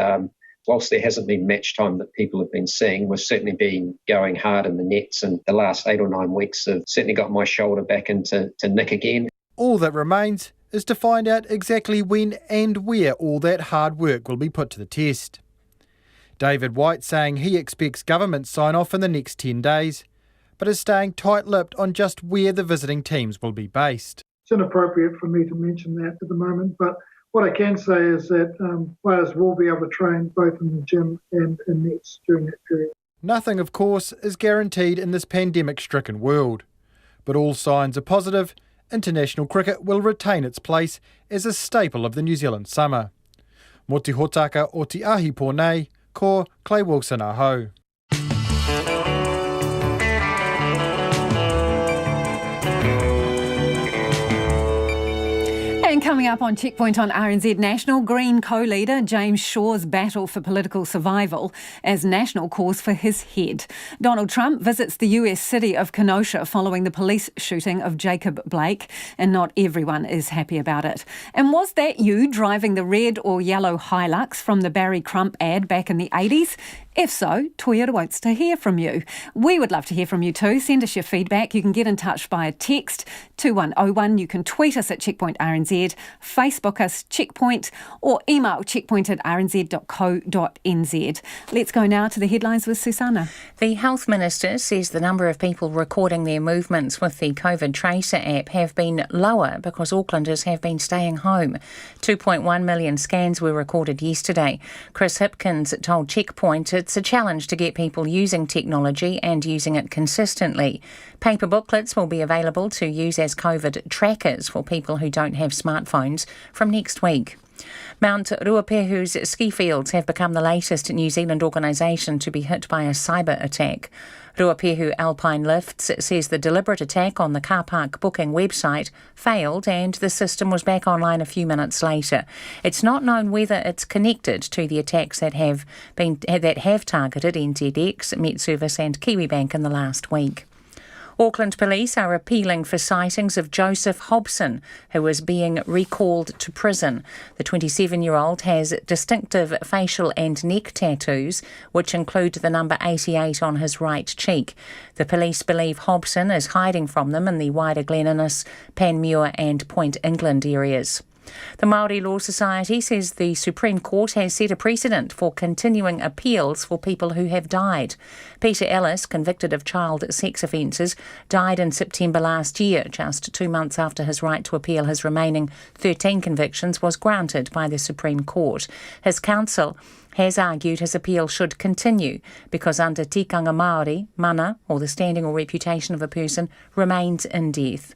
Speaker 15: whilst there hasn't been match time that people have been seeing, we've certainly been going hard in the nets, and the last 8 or 9 weeks have certainly got my shoulder back into nick again.
Speaker 11: All that remains is to find out exactly when and where all that hard work will be put to the test. David White saying he expects government sign-off in the next 10 days, but is staying tight-lipped on just where the visiting teams will be based.
Speaker 14: It's inappropriate for me to mention that at the moment, but what I can say is that players will be able to train both in the gym and in nets during that period.
Speaker 11: Nothing, of course, is guaranteed in this pandemic-stricken world, but all signs are positive. International cricket will retain its place as a staple of the New Zealand summer. Mo te hotaka o te ahi pōnei, ko Clay Wilson aho.
Speaker 18: And coming up on Checkpoint on RNZ National, Green co-leader James Shaw's battle for political survival as National calls for his head. Donald Trump visits the US city of Kenosha following the police shooting of Jacob Blake, and not everyone is happy about it. And was that you driving the red or yellow Hilux from the Barry Crump ad back in the 80s? If so, Toyota wants to hear from you. We would love to hear from you too. Send us your feedback. You can get in touch via text 2101. You can tweet us at Checkpoint RNZ, Facebook us Checkpoint, or email checkpoint@rnz.co.nz. Let's go now to the headlines with Susanna.
Speaker 16: The Health Minister says the number of people recording their movements with the COVID Tracer app have been lower because Aucklanders have been staying home. 2.1 million scans were recorded yesterday. Chris Hipkins told Checkpoint it's a challenge to get people using technology and using it consistently. Paper booklets will be available to use as COVID trackers for people who don't have smartphones from next week. Mount Ruapehu's ski fields have become the latest New Zealand organisation to be hit by a cyber attack. Ruapehu Alpine Lifts says the deliberate attack on the car park booking website failed and the system was back online a few minutes later. It's not known whether it's connected to the attacks that have targeted NZX, Metservice and Kiwibank in the last week. Auckland Police are appealing for sightings of Joseph Hobson, who is being recalled to prison. The 27-year-old has distinctive facial and neck tattoos, which include the number 88 on his right cheek. The police believe Hobson is hiding from them in the wider Glen Innes, Panmure and Point England areas. The Māori Law Society says the Supreme Court has set a precedent for continuing appeals for people who have died. Peter Ellis, convicted of child sex offences, died in September last year, just 2 months after his right to appeal his remaining 13 convictions was granted by the Supreme Court. His counsel has argued his appeal should continue because under tikanga Māori, mana, or the standing or reputation of a person, remains in death.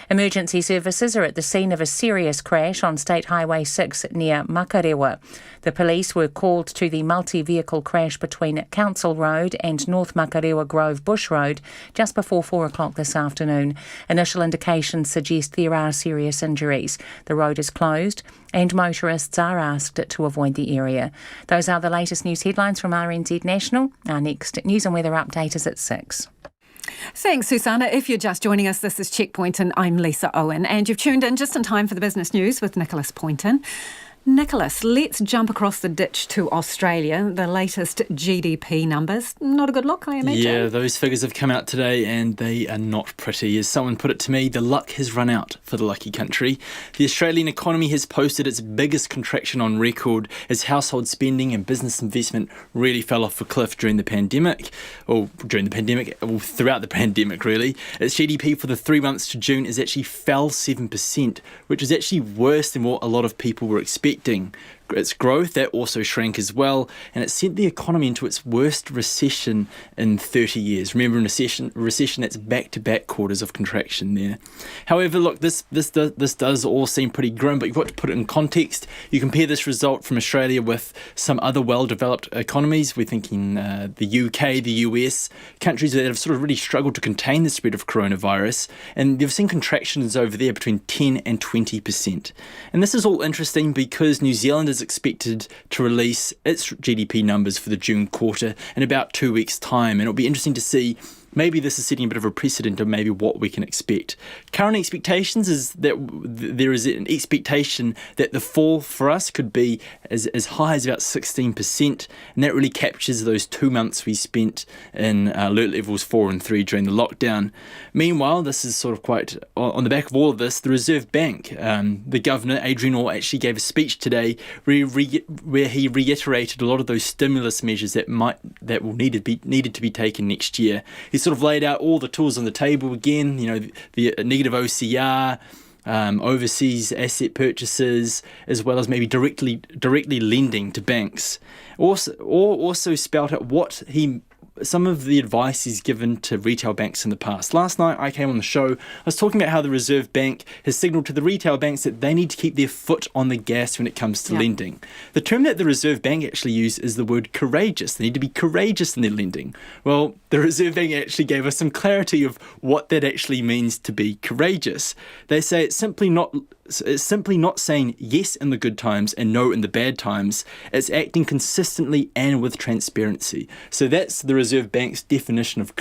Speaker 16: Emergency services are at the scene of a serious crash on State Highway 6 near Makarewa. The police were called to the multi-vehicle crash between Council Road and North Makarewa Grove Bush Road just before 4 o'clock this afternoon. Initial indications suggest there are serious injuries. The road is closed and motorists are asked to avoid the area. Those are the latest news headlines from RNZ National. Our next news and weather update is at 6.
Speaker 18: Thanks, Susanna. If you're just joining us, this is Checkpoint and I'm Lisa Owen. And you've tuned in just in time for the business news with Nicholas Poynton. Nicholas, let's jump across the ditch to Australia. The latest GDP numbers, not a good look, I imagine.
Speaker 2: Yeah, those figures have come out today and they are not pretty. As someone put it to me, the luck has run out for the lucky country. The Australian economy has posted its biggest contraction on record as household spending and business investment really fell off a cliff throughout the pandemic, really. Its GDP for the 3 months to June is actually fell 7%, which is actually worse than what a lot of people were expecting. Its growth, that also shrank as well, and it sent the economy into its worst recession in 30 years. Remember, in recession that's back-to-back quarters of contraction there. However, look, this does all seem pretty grim, but you've got to put it in context. You compare this result from Australia with some other well-developed economies. We're thinking the UK, the US, countries that have sort of really struggled to contain the spread of coronavirus, and they've seen contractions over there between 10 and 20%. And this is all interesting because New Zealand is expected to release its GDP numbers for the June quarter in about 2 weeks' time, and it'll be interesting to see. Maybe this is setting a bit of a precedent of maybe what we can expect. Current expectations is that there is an expectation that the fall for us could be as high as about 16%, and that really captures those 2 months we spent in alert levels 4 and 3 during the lockdown. Meanwhile, this is sort of quite on the back of all of this, the Reserve Bank, the Governor, Adrian Orr, actually gave a speech today where he reiterated a lot of those stimulus measures that will needed to be taken next year. He sort of laid out all the tools on the table again, the negative OCR, overseas asset purchases, as well as maybe directly lending to banks. Also spelt out some of the advice he's given to retail banks in the past. Last night I came on the show, I was talking about how the Reserve Bank has signalled to the retail banks that they need to keep their foot on the gas when it comes to lending. The term that the Reserve Bank actually used is the word courageous. They need to be courageous in their lending. Well, the Reserve Bank actually gave us some clarity of what that actually means to be courageous. They say it's simply not saying yes in the good times and no in the bad times. It's acting consistently and with transparency. So that's the Reserve Bank's definition of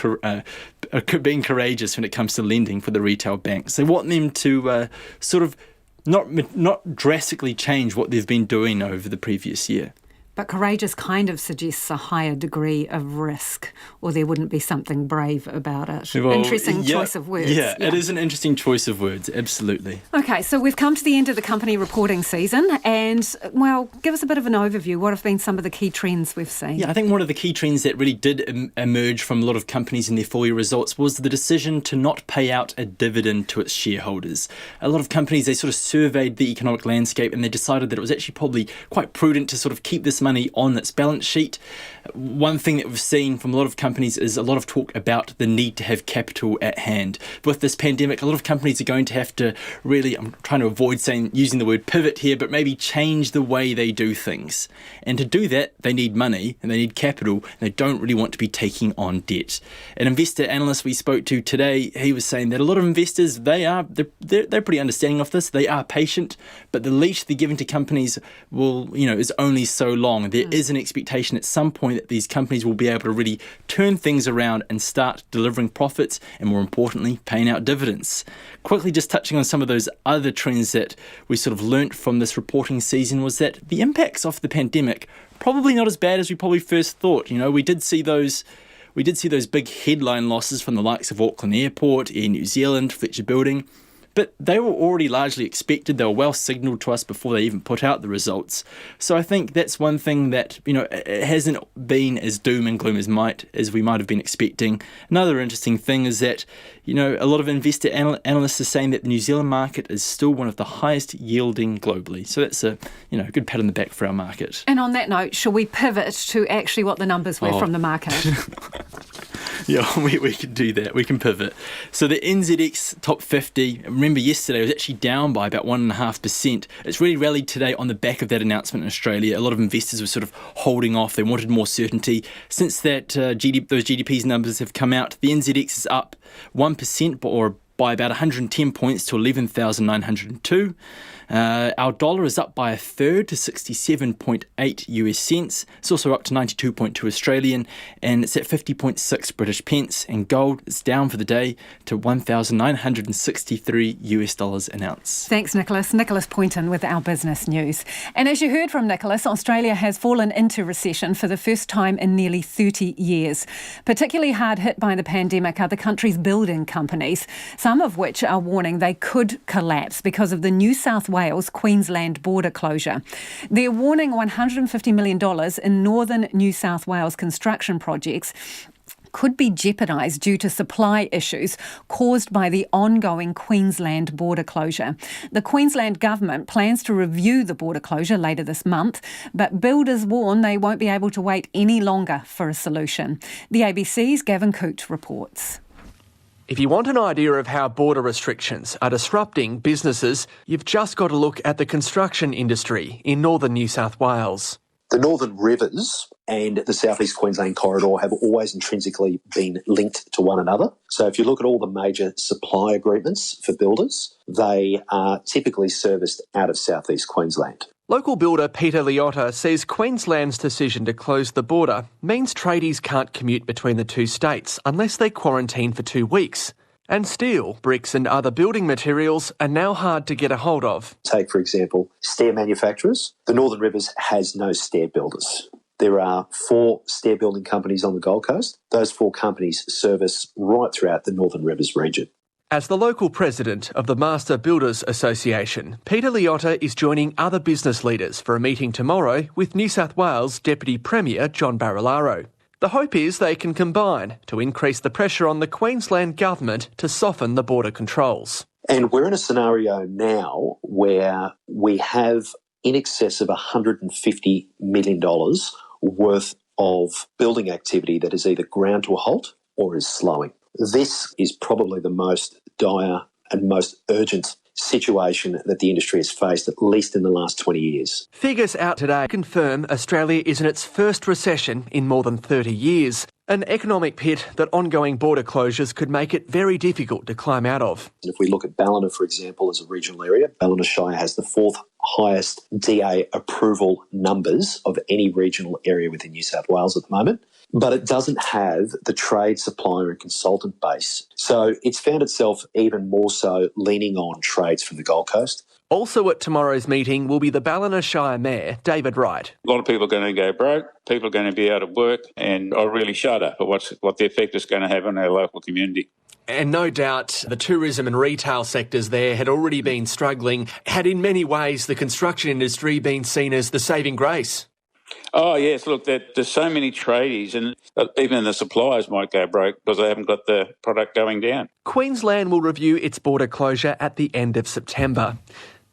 Speaker 2: being courageous when it comes to lending for the retail banks. They want them to sort of not drastically change what they've been doing over the previous year.
Speaker 18: But courageous kind of suggests a higher degree of risk, or there wouldn't be something brave about it. Well, interesting choice of words.
Speaker 2: Yeah, it is an interesting choice of words, absolutely.
Speaker 18: Okay, so we've come to the end of the company reporting season, and, well, give us a bit of an overview. What have been some of the key trends we've seen? Yeah,
Speaker 2: I think one of the key trends that really did emerge from a lot of companies in their full-year results was the decision to not pay out a dividend to its shareholders. A lot of companies, they sort of surveyed the economic landscape and they decided that it was actually probably quite prudent to sort of keep this money on its balance sheet. One thing that we've seen from a lot of companies is a lot of talk about the need to have capital at hand. With this pandemic, a lot of companies are going to have to really, I'm trying to avoid using the word pivot here, but maybe change the way they do things. And to do that, they need money and they need capital, and they don't really want to be taking on debt. An investor analyst we spoke to today, he was saying that a lot of investors, they're pretty understanding of this. They are patient, but the leash they're giving to companies is only so long. There is an expectation at some point that these companies will be able to really turn things around and start delivering profits and, more importantly, paying out dividends. Quickly just touching on some of those other trends that we sort of learnt from this reporting season was that the impacts of the pandemic probably not as bad as we probably first thought. We did see those big headline losses from the likes of Auckland Airport, Air New Zealand, Fletcher Building. But they were already largely expected. They were well signalled to us before they even put out the results. So I think that's one thing that, it hasn't been as doom and gloom as we might have been expecting. Another interesting thing is that, a lot of investor analysts are saying that the New Zealand market is still one of the highest yielding globally. So that's a good pat on the back for our market.
Speaker 18: And on that note, shall we pivot to actually what the numbers were from the market?
Speaker 2: Yeah, we can do that. We can pivot. So the NZX Top 50, remember yesterday, was actually down by about 1.5%. It's really rallied today on the back of that announcement in Australia. A lot of investors were sort of holding off. They wanted more certainty. Since that those GDP's numbers have come out, the NZX is up 1% or by about 110 points to 11,902. Our dollar is up by a third to 67.8 US cents. It's also up to 92.2 Australian, and it's at 50.6 British pence. And gold is down for the day to $1,963 US an ounce.
Speaker 18: Thanks, Nicholas. Nicholas Poynton with our business news. And as you heard from Nicholas, Australia has fallen into recession for the first time in nearly 30 years. Particularly hard hit by the pandemic are the country's building companies, some of which are warning they could collapse because of the New South Wales-Queensland border closure. They're warning $150 million in northern New South Wales construction projects could be jeopardised due to supply issues caused by the ongoing Queensland border closure. The Queensland government plans to review the border closure later this month, but builders warn they won't be able to wait any longer for a solution. The ABC's Gavin Coote reports.
Speaker 17: If you want an idea of how border restrictions are disrupting businesses, you've just got to look at the construction industry in northern New South Wales.
Speaker 21: The Northern Rivers and the South East Queensland corridor have always intrinsically been linked to one another. So if you look at all the major supply agreements for builders, they are typically serviced out of South East Queensland.
Speaker 17: Local builder Peter Liotta says Queensland's decision to close the border means tradies can't commute between the two states unless they quarantine for 2 weeks. And steel, bricks and other building materials are now hard to get a hold of.
Speaker 21: Take, for example, stair manufacturers. The Northern Rivers has no stair builders. There are 4 stair building companies on the Gold Coast. Those 4 companies service right throughout the Northern Rivers region.
Speaker 17: As the local president of the Master Builders Association, Peter Liotta is joining other business leaders for a meeting tomorrow with New South Wales Deputy Premier John Barilaro. The hope is they can combine to increase the pressure on the Queensland government to soften the border controls.
Speaker 21: And we're in a scenario now where we have in excess of $150 million worth of building activity that is either ground to a halt or is slowing. This is probably the most dire and most urgent situation that the industry has faced, at least in the last 20 years.
Speaker 17: Figures out today confirm Australia is in its first recession in more than 30 years, an economic pit that ongoing border closures could make it very difficult to climb out of.
Speaker 21: If we look at Ballina, for example, as a regional area, Ballina Shire has the 4th highest DA approval numbers of any regional area within New South Wales at the moment. But it doesn't have the trade, supplier and consultant base. So it's found itself even more so leaning on trades from the Gold Coast.
Speaker 17: Also at tomorrow's meeting will be the Ballina Shire Mayor, David Wright.
Speaker 23: A lot of people are going to go broke, people are going to be out of work, and I really shudder for what the effect is going to have on our local community.
Speaker 17: And no doubt the tourism and retail sectors there had already been struggling. Had in many ways the construction industry been seen as the saving grace?
Speaker 23: Oh, yes. Look, there's so many tradies, and even the suppliers might go broke because they haven't got the product going down.
Speaker 17: Queensland will review its border closure at the end of September.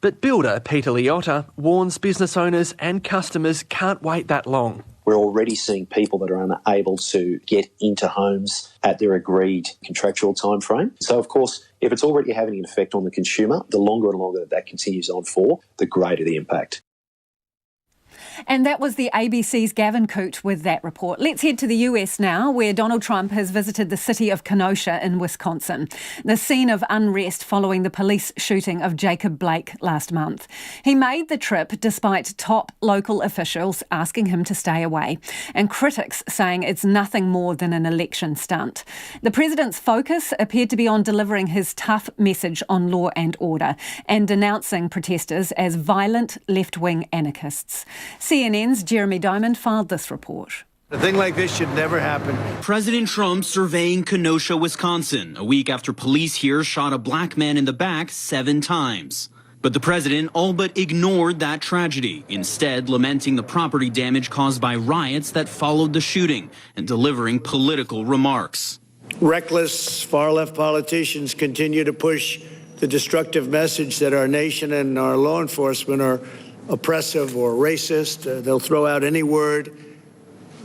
Speaker 17: But builder Peter Liotta warns business owners and customers can't wait that long.
Speaker 21: We're already seeing people that are unable to get into homes at their agreed contractual time frame. So, of course, if it's already having an effect on the consumer, the longer and longer that continues on for, the greater the impact.
Speaker 18: And that was the ABC's Gavin Coote with that report. Let's head to the US now, where Donald Trump has visited the city of Kenosha in Wisconsin, the scene of unrest following the police shooting of Jacob Blake last month. He made the trip despite top local officials asking him to stay away, and critics saying it's nothing more than an election stunt. The president's focus appeared to be on delivering his tough message on law and order and denouncing protesters as violent left-wing anarchists. CNN's Jeremy Diamond filed this report.
Speaker 3: A thing like this should never happen.
Speaker 7: President Trump surveying Kenosha, Wisconsin, a week after police here shot a black man in the back 7 times. But the president all but ignored that tragedy, instead lamenting the property damage caused by riots that followed the shooting and delivering political remarks.
Speaker 3: Reckless far-left politicians continue to push the destructive message that our nation and our law enforcement are oppressive or racist. They'll throw out any word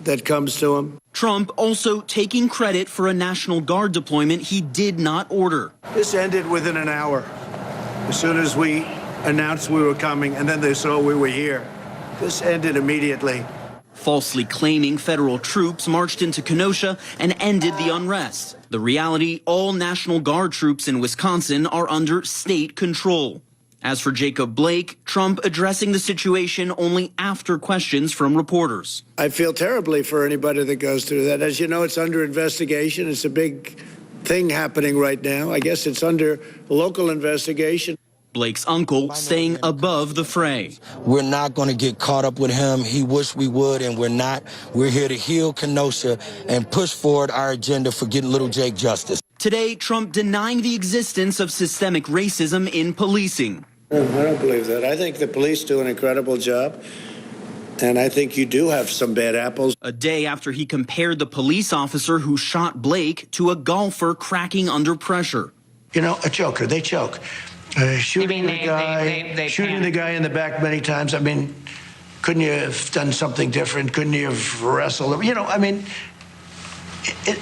Speaker 3: that comes to them.
Speaker 7: Trump also taking credit for a National Guard deployment he did not order.
Speaker 3: This ended within an hour. As soon as we announced we were coming, and then they saw we were here. This ended immediately.
Speaker 7: Falsely claiming federal troops marched into Kenosha and ended the unrest. The reality, all National Guard troops in Wisconsin are under state control. As for Jacob Blake, Trump addressing the situation only after questions from reporters.
Speaker 3: I feel terribly for anybody that goes through that. As you know, it's under investigation. It's a big thing happening right now. I guess it's under local investigation.
Speaker 7: Blake's uncle staying above the fray.
Speaker 20: We're not going to get caught up with him. He wished we would, and we're not. We're here to heal Kenosha and push forward our agenda for getting little Jake justice.
Speaker 7: Today, Trump denying the existence of systemic racism in policing.
Speaker 3: I don't believe that. I think the police do an incredible job, and I think you do have some bad apples.
Speaker 7: A day after he compared the police officer who shot Blake to a golfer cracking under pressure.
Speaker 3: You know, a choker. They choke. Shooting the guy in the back many times. I mean, couldn't you have done something different? Couldn't you have wrestled? You know, I mean,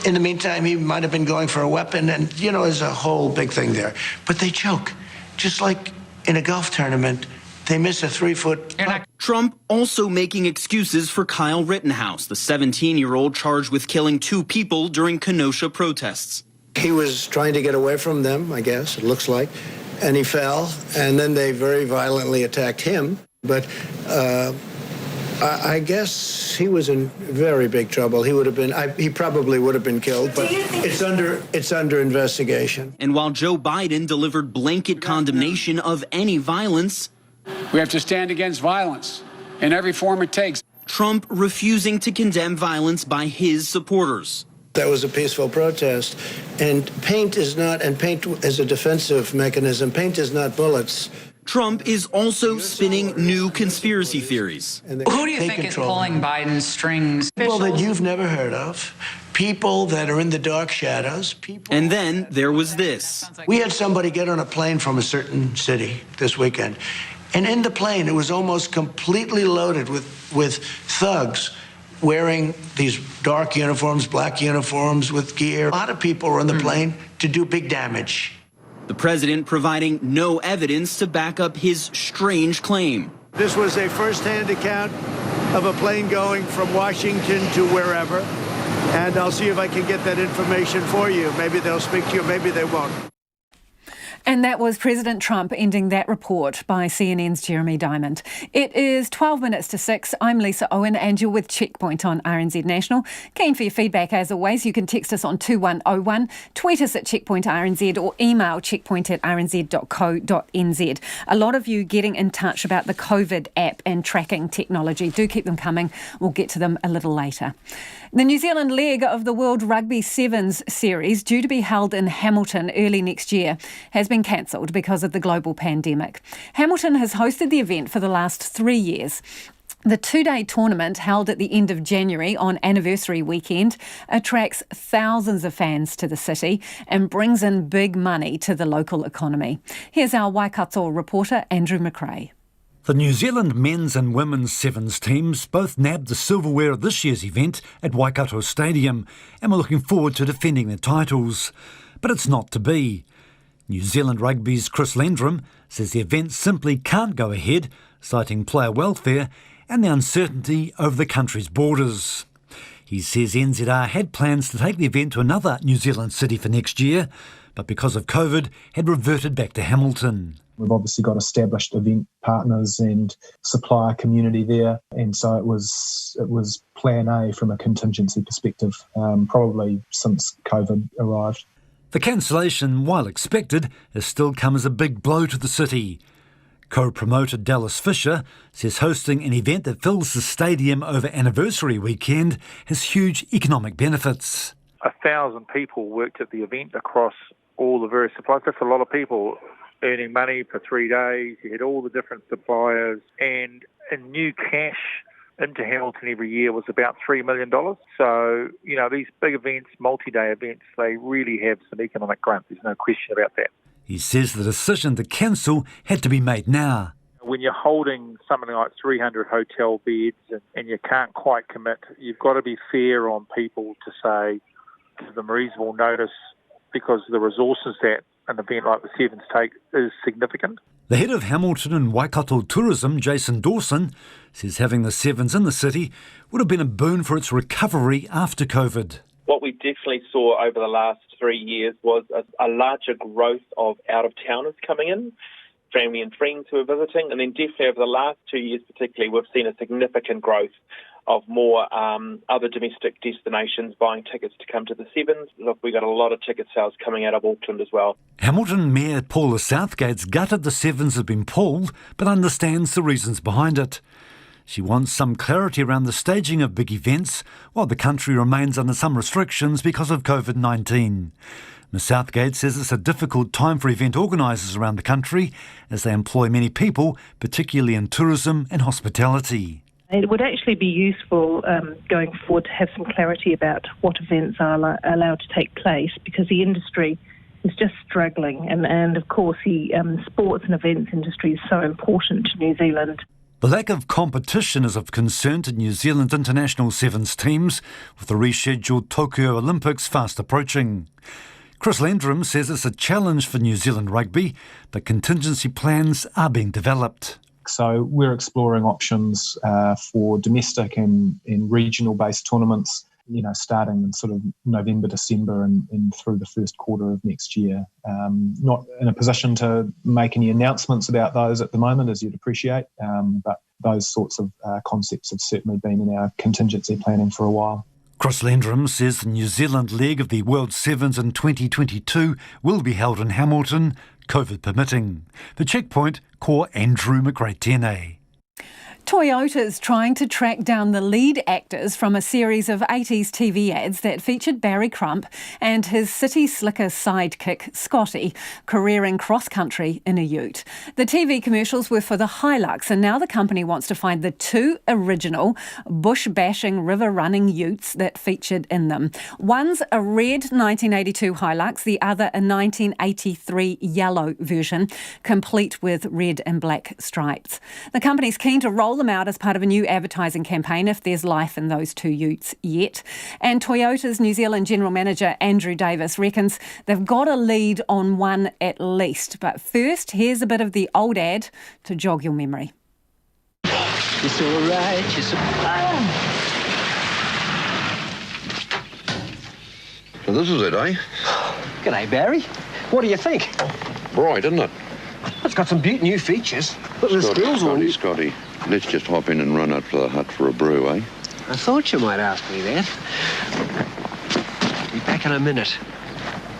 Speaker 3: in the meantime, he might have been going for a weapon, and, you know, there's a whole big thing there. But they choke, just like in a golf tournament. They miss a 3-foot putt.
Speaker 7: Trump also making excuses for Kyle Rittenhouse, the 17-year-old charged with killing 2 people during Kenosha protests.
Speaker 3: He was trying to get away from them, I guess, it looks like, and he fell, and then they very violently attacked him. But I guess he was in very big trouble. He probably would have been killed, but it's under investigation.
Speaker 7: And while Joe Biden delivered blanket condemnation of any violence,
Speaker 24: we have to stand against violence in every form it takes.
Speaker 7: Trump refusing to condemn violence by his supporters.
Speaker 3: That was a peaceful protest, and paint is a defensive mechanism. Paint is not bullets.
Speaker 7: Trump is also spinning new conspiracy theories.
Speaker 25: Who do you think is pulling Biden's strings?
Speaker 3: People that you've never heard of, people that are in the dark shadows.
Speaker 7: And then there was this.
Speaker 3: We had somebody get on a plane from a certain city this weekend, and in the plane it was almost completely loaded with thugs wearing these dark uniforms, black uniforms with gear. A lot of people were on the plane to do big damage.
Speaker 7: The president providing no evidence to back up his strange claim.
Speaker 3: This was a first-hand account of a plane going from Washington to wherever, and I'll see if I can get that information for you. Maybe they'll speak to you, maybe they won't.
Speaker 18: And that was President Trump ending that report by CNN's Jeremy Diamond. It is 12 minutes to 6. I'm Lisa Owen and you're with Checkpoint on RNZ National. Keen for your feedback as always. You can text us on 2101, tweet us at Checkpoint RNZ or email checkpoint@rnz.co.nz. A lot of you getting in touch about the COVID app and tracking technology. Do keep them coming. We'll get to them a little later. The New Zealand leg of the World Rugby Sevens series, due to be held in Hamilton early next year, has been cancelled because of the global pandemic. Hamilton has hosted the event for the last 3 years. The two-day tournament, held at the end of January on anniversary weekend, attracts thousands of fans to the city and brings in big money to the local economy. Here's our Waikato reporter, Andrew McRae.
Speaker 1: The New Zealand men's and women's sevens teams both nabbed the silverware of this year's event at Waikato Stadium and were looking forward to defending their titles. But it's not to be. New Zealand Rugby's Chris Landrum says the event simply can't go ahead, citing player welfare and the uncertainty over the country's borders. He says NZR had plans to take the event to another New Zealand city for next year, but because of COVID had reverted back to Hamilton.
Speaker 4: We've obviously got established event partners and supplier community there, and so it was plan A from a contingency perspective, probably since COVID arrived.
Speaker 1: The cancellation, while expected, has still come as a big blow to the city. Co-promoter Dallas Fisher says hosting an event that fills the stadium over anniversary weekend has huge economic benefits.
Speaker 5: 1,000 people worked at the event across all the various suppliers. That's a lot of people earning money for 3 days. You had all the different suppliers, and new cash into Hamilton every year was about $3 million. So, these big events, multi-day events, they really have some economic grunt. There's no question about that.
Speaker 1: He says the decision to cancel had to be made now.
Speaker 5: When you're holding something like 300 hotel beds and you can't quite commit, you've got to be fair on people to say, give them reasonable notice, because the resources that an event like the Sevens take is significant.
Speaker 1: The head of Hamilton and Waikato Tourism, Jason Dawson, says having the Sevens in the city would have been a boon for its recovery after COVID.
Speaker 8: What we definitely saw over the last 3 years was a larger growth of out-of-towners coming in, family and friends who are visiting, and then definitely over the last 2 years particularly, we've seen a significant growth of more other domestic destinations buying tickets to come to the Sevens. Look, we got a lot of ticket sales coming out of Auckland as well.
Speaker 1: Hamilton Mayor Paula Southgate's gutted the Sevens have been pulled, but understands the reasons behind it. She wants some clarity around the staging of big events while the country remains under some restrictions because of COVID-19. Ms Southgate says it's a difficult time for event organisers around the country as they employ many people, particularly in tourism and hospitality.
Speaker 12: It would actually be useful going forward to have some clarity about what events are allowed to take place, because the industry is just struggling. And of course, the sports and events industry is so important to New Zealand.
Speaker 1: The lack of competition is of concern to New Zealand's international sevens teams, with the rescheduled Tokyo Olympics fast approaching. Chris Landrum says it's a challenge for New Zealand rugby, but contingency plans are being developed.
Speaker 4: So we're exploring options for domestic and regional-based tournaments, starting in sort of November, December and through the first quarter of next year. Not in a position to make any announcements about those at the moment, as you'd appreciate, but those sorts of concepts have certainly been in our contingency planning for a while.
Speaker 1: Chris Landrum says the New Zealand leg of the World Sevens in 2022 will be held in Hamilton, COVID permitting. The Checkpoint, Ko Andrew McRae-Tene.
Speaker 18: Toyota's trying to track down the lead actors from a series of 80s TV ads that featured Barry Crump and his city slicker sidekick, Scotty, careering cross-country in a ute. The TV commercials were for the Hilux, and now the company wants to find the two original bush-bashing, river-running utes that featured in them. One's a red 1982 Hilux, the other a 1983 yellow version, complete with red and black stripes. The company's keen to roll them out as part of a new advertising campaign if there's life in those two utes yet. And Toyota's New Zealand General Manager Andrew Davis reckons they've got a lead on one at least. But first, here's a bit of the old ad to jog your memory.
Speaker 26: It's all right,
Speaker 27: So this is it, eh?
Speaker 26: G'day, Barry. What do you think?
Speaker 27: Bright, isn't it?
Speaker 26: It's got some beaut new features. Look at the skills on it.
Speaker 27: Scotty, let's just hop in and run up to the hut for a brew, eh?
Speaker 26: I thought you might ask me that. Be back in a minute.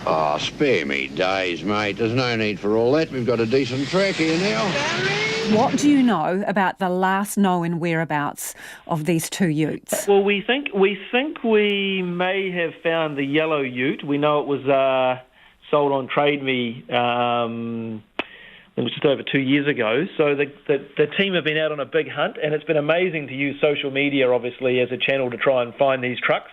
Speaker 27: Oh, spare me days, mate. There's no need for all that. We've got a decent track here now.
Speaker 18: What do you know about the last known whereabouts of these two utes?
Speaker 28: Well, we think we may have found the yellow ute. We know it was sold on Trade Me it was just over 2 years ago. So the team have been out on a big hunt, and it's been amazing to use social media, obviously, as a channel to try and find these trucks.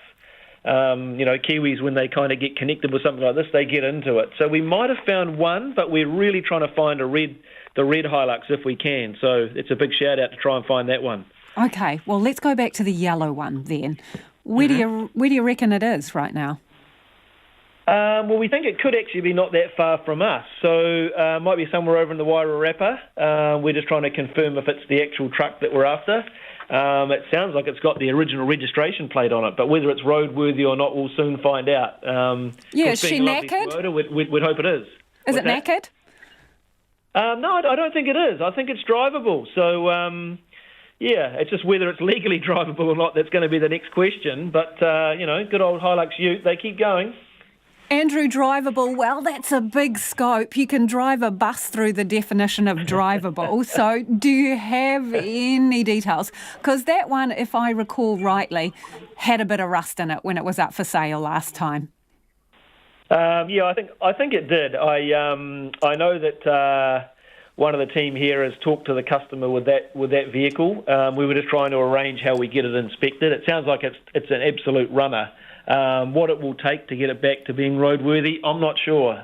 Speaker 28: Kiwis, when they kind of get connected with something like this, they get into it. So we might have found one, but we're really trying to find the red Hilux if we can. So it's a big shout out to try and find that one.
Speaker 18: Okay, well, let's go back to the yellow one then. Where do you reckon it is right now?
Speaker 28: Well, we think it could actually be not that far from us. So it might be somewhere over in the Wairarapa. We're just trying to confirm if it's the actual truck that we're after. It sounds like it's got the original registration plate on it, but whether it's roadworthy or not, we'll soon find out.
Speaker 18: Is she knackered?
Speaker 28: Toyota, we'd hope it is.
Speaker 18: Is it knackered?
Speaker 28: No, I don't think it is. I think it's drivable. So, it's just whether it's legally drivable or not that's going to be the next question. But, good old Hilux Ute, they keep going.
Speaker 18: Andrew, drivable, well, that's a big scope. You can drive a bus through the definition of drivable. So do you have any details? Because that one, if I recall rightly, had a bit of rust in it when it was up for sale last time.
Speaker 28: I think it did. I know that one of the team here has talked to the customer with that vehicle. We were just trying to arrange how we get it inspected. It sounds like it's an absolute runner. What it will take to get it back to being roadworthy, I'm not sure.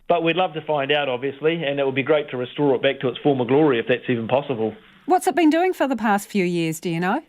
Speaker 28: But we'd love to find out, obviously, and it would be great to restore it back to its former glory if that's even possible.
Speaker 18: What's it been doing for the past few years, do you know?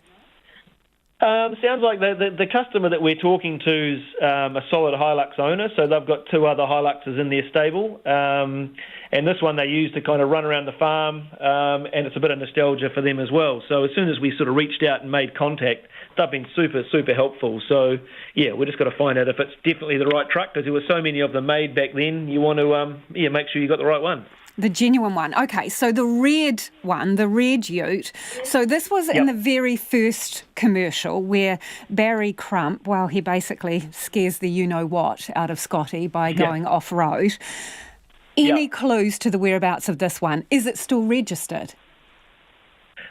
Speaker 28: Sounds like the customer that we're talking to is a solid Hilux owner, so they've got 2 other Hiluxes in their stable. And this one they use to kind of run around the farm, and it's a bit of nostalgia for them as well. So as soon as we sort of reached out and made contact, they've been super, super helpful. So, we're just got to find out if it's definitely the right truck, because there were so many of them made back then. You want to make sure you got the right one.
Speaker 18: The genuine one. Okay, so the red one, the red Ute. So this was in the very first commercial where Barry Crump, he basically scares the you-know-what out of Scotty by going off-road. Any clues to the whereabouts of this one? Is it still registered?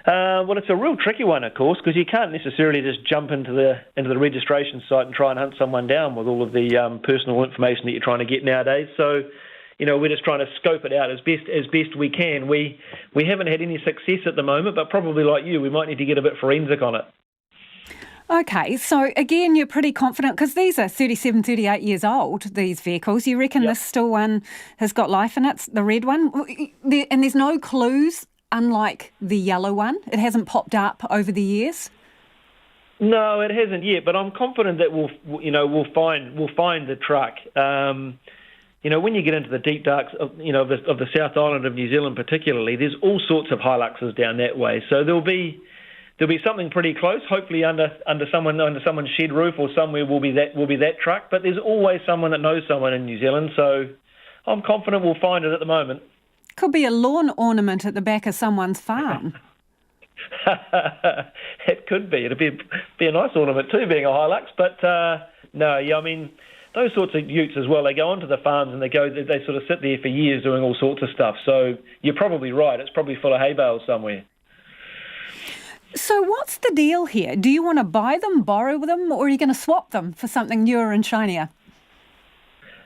Speaker 28: Well, it's a real tricky one, of course, because you can't necessarily just jump into the registration site and try and hunt someone down with all of the personal information that you're trying to get nowadays. So, we're just trying to scope it out as best we can. We haven't had any success at the moment, but probably like you, we might need to get a bit forensic on it.
Speaker 18: Okay, so again, you're pretty confident, because these are 37, 38 years old, these vehicles. You reckon this still one has got life in it, the red one? And there's no clues, unlike the yellow one? It hasn't popped up over the years?
Speaker 28: No, it hasn't yet, but I'm confident that we'll find the truck. When you get into the deep darks of the South Island of New Zealand particularly, there's all sorts of Hiluxes down that way. So there'll be something pretty close. Hopefully under someone's shed roof or somewhere will be that truck. But there's always someone that knows someone in New Zealand. So I'm confident we'll find it at the moment.
Speaker 18: Could be a lawn ornament at the back of someone's farm.
Speaker 28: It could be. It'd be a nice ornament too, being a Hilux. But those sorts of utes as well, they go onto the farms and they sort of sit there for years doing all sorts of stuff. So you're probably right. It's probably full of hay bales somewhere.
Speaker 18: So what's the deal here? Do you want to buy them, borrow them, or are you going to swap them for something newer and shinier?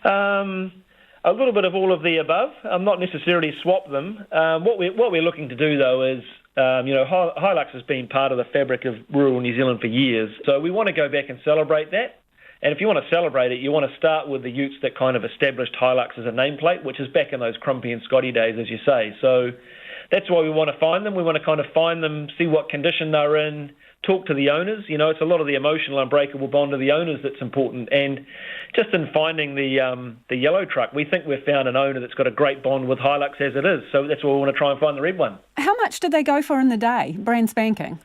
Speaker 28: A little bit of all of the above. Not necessarily swap them. What we're looking to do, though, is Hilux has been part of the fabric of rural New Zealand for years. So we want to go back and celebrate that. And if you want to celebrate it, you want to start with the utes that kind of established Hilux as a nameplate, which is back in those Crumpy and Scotty days, as you say. So that's why we want to find them. We want to kind of find them, see what condition they're in, talk to the owners. It's a lot of the emotional unbreakable bond of the owners that's important. And just in finding the yellow truck, we think we've found an owner that's got a great bond with Hilux as it is. So that's why we want to try and find the red one.
Speaker 18: How much did they go for in the day, brand spanking?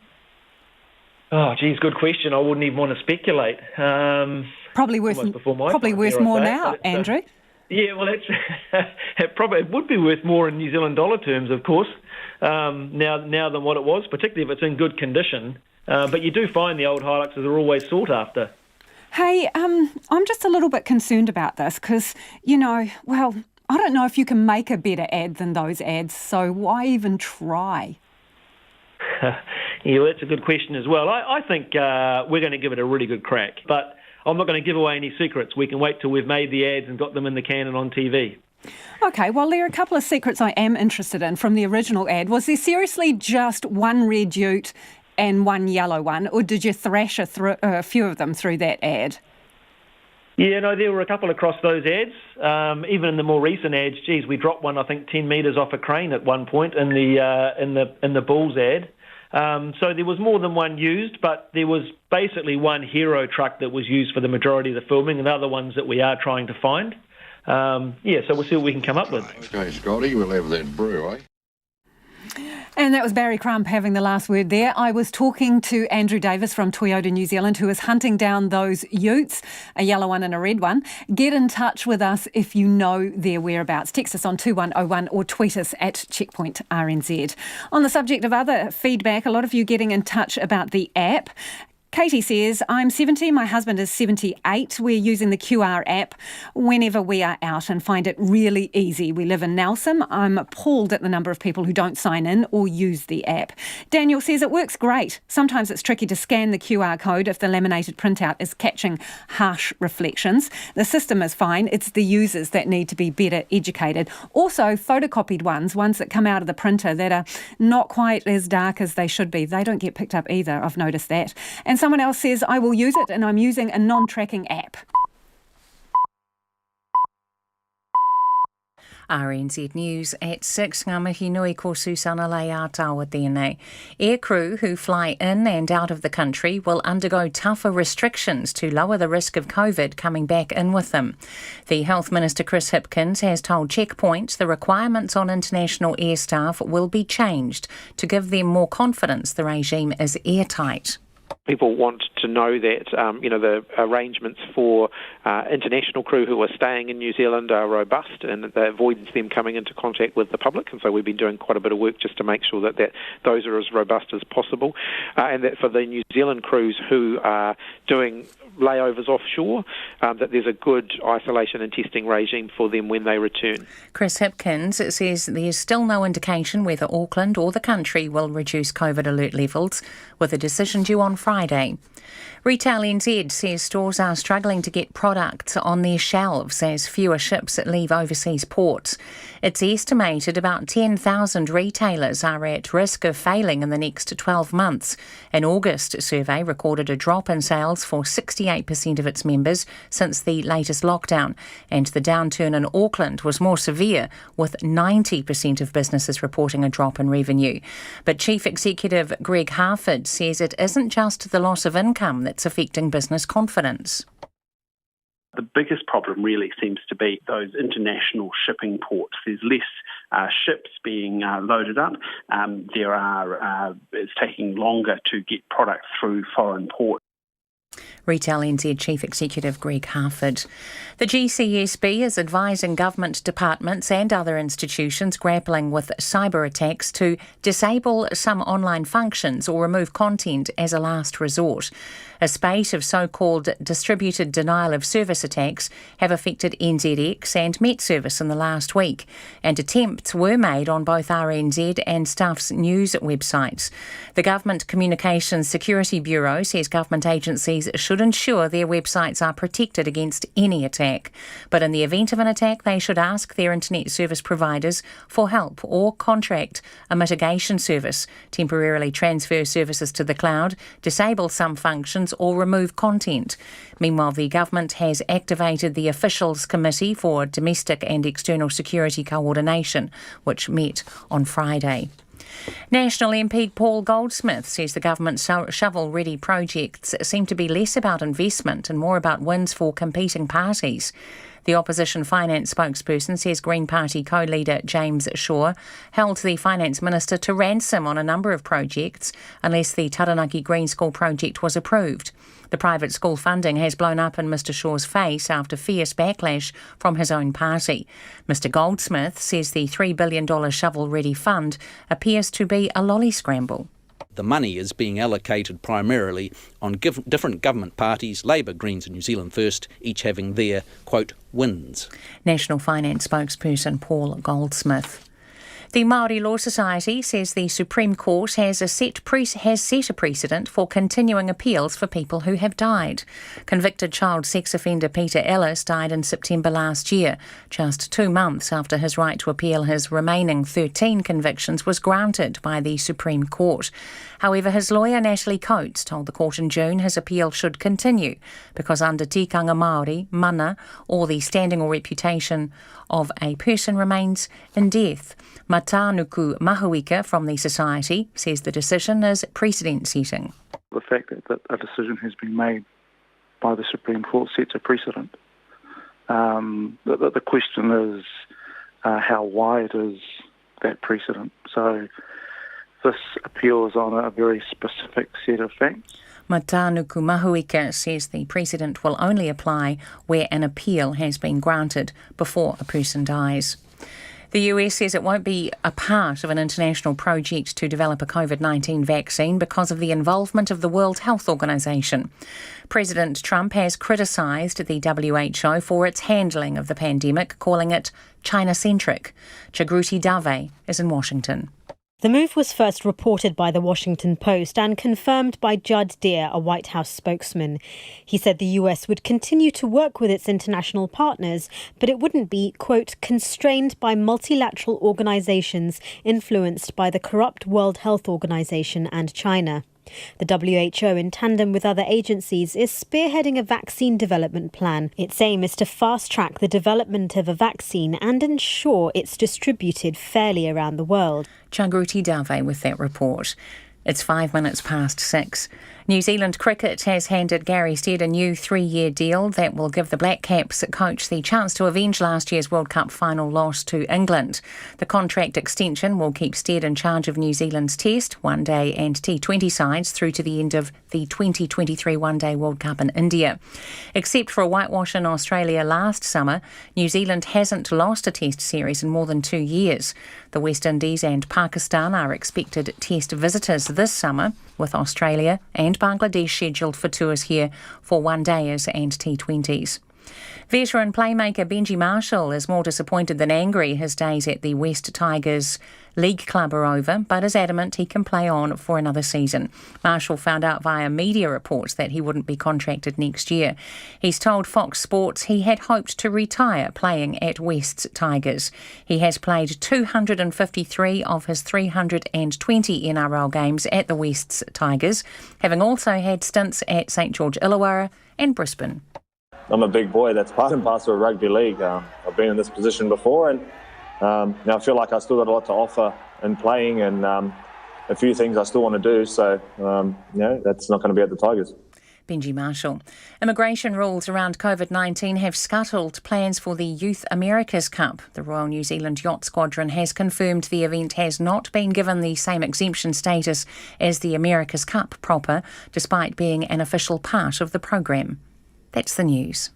Speaker 28: Oh, geez, good question. I wouldn't even want to speculate.
Speaker 18: Probably worth more now, Andrew.
Speaker 28: Yeah, well, it would be worth more in New Zealand dollar terms, of course, now than what it was, particularly if it's in good condition. But you do find the old Hiluxes are always sought after.
Speaker 18: Hey, I'm just a little bit concerned about this because, I don't know if you can make a better ad than those ads, so why even try?
Speaker 28: Yeah, well, that's a good question as well. I think we're going to give it a really good crack, but I'm not going to give away any secrets. We can wait till we've made the ads and got them in the can and on TV.
Speaker 18: OK, well, there are a couple of secrets I am interested in from the original ad. Was there seriously just one red ute and one yellow one, or did you thrash a few of them through that ad?
Speaker 28: Yeah, no, there were a couple across those ads. Even in the more recent ads, we dropped one, I think, 10 metres off a crane at one point in the Bulls ad. So there was more than one used, but there was basically one hero truck that was used for the majority of the filming, and other ones that we are trying to find. So we'll see what we can come up with.
Speaker 27: Okay, Scotty, we'll have that brew, eh?
Speaker 18: And that was Barry Crump having the last word there. I was talking to Andrew Davis from Toyota New Zealand, who is hunting down those utes, a yellow one and a red one. Get in touch with us if you know their whereabouts. Text us on 2101 or tweet us at Checkpoint RNZ. On the subject of other feedback, a lot of you getting in touch about the app. Katie says, I'm 70, my husband is 78. We're using the QR app whenever we are out and find it really easy. We live in Nelson. I'm appalled at the number of people who don't sign in or use the app. Daniel says it works great. Sometimes it's tricky to scan the QR code if the laminated printout is catching harsh reflections. The system is fine. It's the users that need to be better educated. Also, photocopied ones that come out of the printer that are not quite as dark as they should be, they don't get picked up either. I've noticed that. And someone else says, I will use it and I'm using a non-tracking app.
Speaker 16: RNZ News at 6. Ngā mihi nui ko Susana Lei Atawa tēnei. Aircrew who fly in and out of the country will undergo tougher restrictions to lower the risk of COVID coming back in with them. The Health Minister Chris Hipkins has told Checkpoint the requirements on international air staff will be changed to give them more confidence the regime is airtight.
Speaker 6: People want to know that, the arrangements for international crew who are staying in New Zealand are robust and that avoids them coming into contact with the public. And so we've been doing quite a bit of work just to make sure that those are as robust as possible. And that for the New Zealand crews who are doing layovers offshore, that there's a good isolation and testing regime for them when they return.
Speaker 16: Chris Hipkins says there's still no indication whether Auckland or the country will reduce COVID alert levels, with a decision due on Friday. Retail NZ says stores are struggling to get products on their shelves as fewer ships leave overseas ports. It's estimated about 10,000 retailers are at risk of failing in the next 12 months. An August survey recorded a drop in sales for 68% of its members since the latest lockdown, and the downturn in Auckland was more severe, with 90% of businesses reporting a drop in revenue. But Chief Executive Greg Harford says it isn't just the loss of income that's affecting business confidence.
Speaker 9: The biggest problem really seems to be those international shipping ports. There's less ships being loaded up. It's taking longer to get product through foreign ports.
Speaker 16: Retail NZ Chief Executive Greg Harford. The GCSB is advising government departments and other institutions grappling with cyber attacks to disable some online functions or remove content as a last resort. A spate of so-called distributed denial of service attacks have affected NZX and Met Service in the last week, and attempts were made on both RNZ and Stuff's news websites. The Government Communications Security Bureau says government agencies should ensure their websites are protected against any attack. But in the event of an attack, they should ask their internet service providers for help or contract a mitigation service, temporarily transfer services to the cloud, disable some functions or remove content. Meanwhile, the government has activated the Officials Committee for Domestic and External Security Coordination, which met on Friday. National MP Paul Goldsmith says the government's shovel-ready projects seem to be less about investment and more about wins for competing parties. The opposition finance spokesperson says Green Party co-leader James Shaw held the finance minister to ransom on a number of projects unless the Taranaki Green School project was approved. The private school funding has blown up in Mr Shaw's face after fierce backlash from his own party. Mr Goldsmith says the $3 billion shovel-ready fund appears to be a lolly scramble.
Speaker 10: The money is being allocated primarily on different government parties, Labour, Greens and New Zealand First, each having their, quote, wins.
Speaker 16: National Finance spokesperson Paul Goldsmith. The Māori Law Society says the Supreme Court has set a precedent for continuing appeals for people who have died. Convicted child sex offender Peter Ellis died in September last year, just 2 months after his right to appeal his remaining 13 convictions was granted by the Supreme Court. However, his lawyer Natalie Coates told the court in June his appeal should continue because under tikanga Māori, mana, or the standing or reputation of a person remains in death. Matanuku Mahuika from the Society says the decision is precedent-setting.
Speaker 2: The fact that a decision has been made by the Supreme Court sets a precedent. The question is how wide is that precedent? So this appeal is on a very specific set of facts.
Speaker 16: Matanuku Mahuika says the precedent will only apply where an appeal has been granted before a person dies. The US says it won't be a part of an international project to develop a COVID-19 vaccine because of the involvement of the World Health Organization. President Trump has criticised the WHO for its handling of the pandemic, calling it China-centric. Chagruti Dave is in Washington.
Speaker 11: The move was first reported by The Washington Post and confirmed by Judd Deere, a White House spokesman. He said the US would continue to work with its international partners, but it wouldn't be, quote, constrained by multilateral organizations influenced by the corrupt World Health Organization and China. The WHO, in tandem with other agencies, is spearheading a vaccine development plan. Its aim is to fast-track the development of a vaccine and ensure it's distributed fairly around the world.
Speaker 16: Chagruti Dave with that report. It's 6:05. New Zealand Cricket has handed Gary Stead a new 3-year deal that will give the Black Caps coach the chance to avenge last year's World Cup final loss to England. The contract extension will keep Stead in charge of New Zealand's Test, One Day and T20 sides through to the end of the 2023 One Day World Cup in India. Except for a whitewash in Australia last summer, New Zealand hasn't lost a Test series in more than 2 years. The West Indies and Pakistan are expected Test visitors this summer, with Australia and Bangladesh scheduled for tours here for one-dayers and T20s. Veteran playmaker Benji Marshall is more disappointed than angry. His days at the West Tigers League Club are over, but is adamant he can play on for another season. Marshall found out via media reports that he wouldn't be contracted next year. He's told Fox Sports he had hoped to retire playing at West's Tigers. He has played 253 of his 320 NRL games at the West's Tigers, having also had stints at St George Illawarra and Brisbane.
Speaker 13: I'm a big boy. That's part and parcel of rugby league. I've been in this position before, and now I feel like I still got a lot to offer in playing, and a few things I still want to do. So, that's not going to be at the Tigers.
Speaker 16: Benji Marshall. Immigration rules around COVID-19 have scuttled plans for the Youth America's Cup. The Royal New Zealand Yacht Squadron has confirmed the event has not been given the same exemption status as the America's Cup proper, despite being an official part of the programme. That's the news.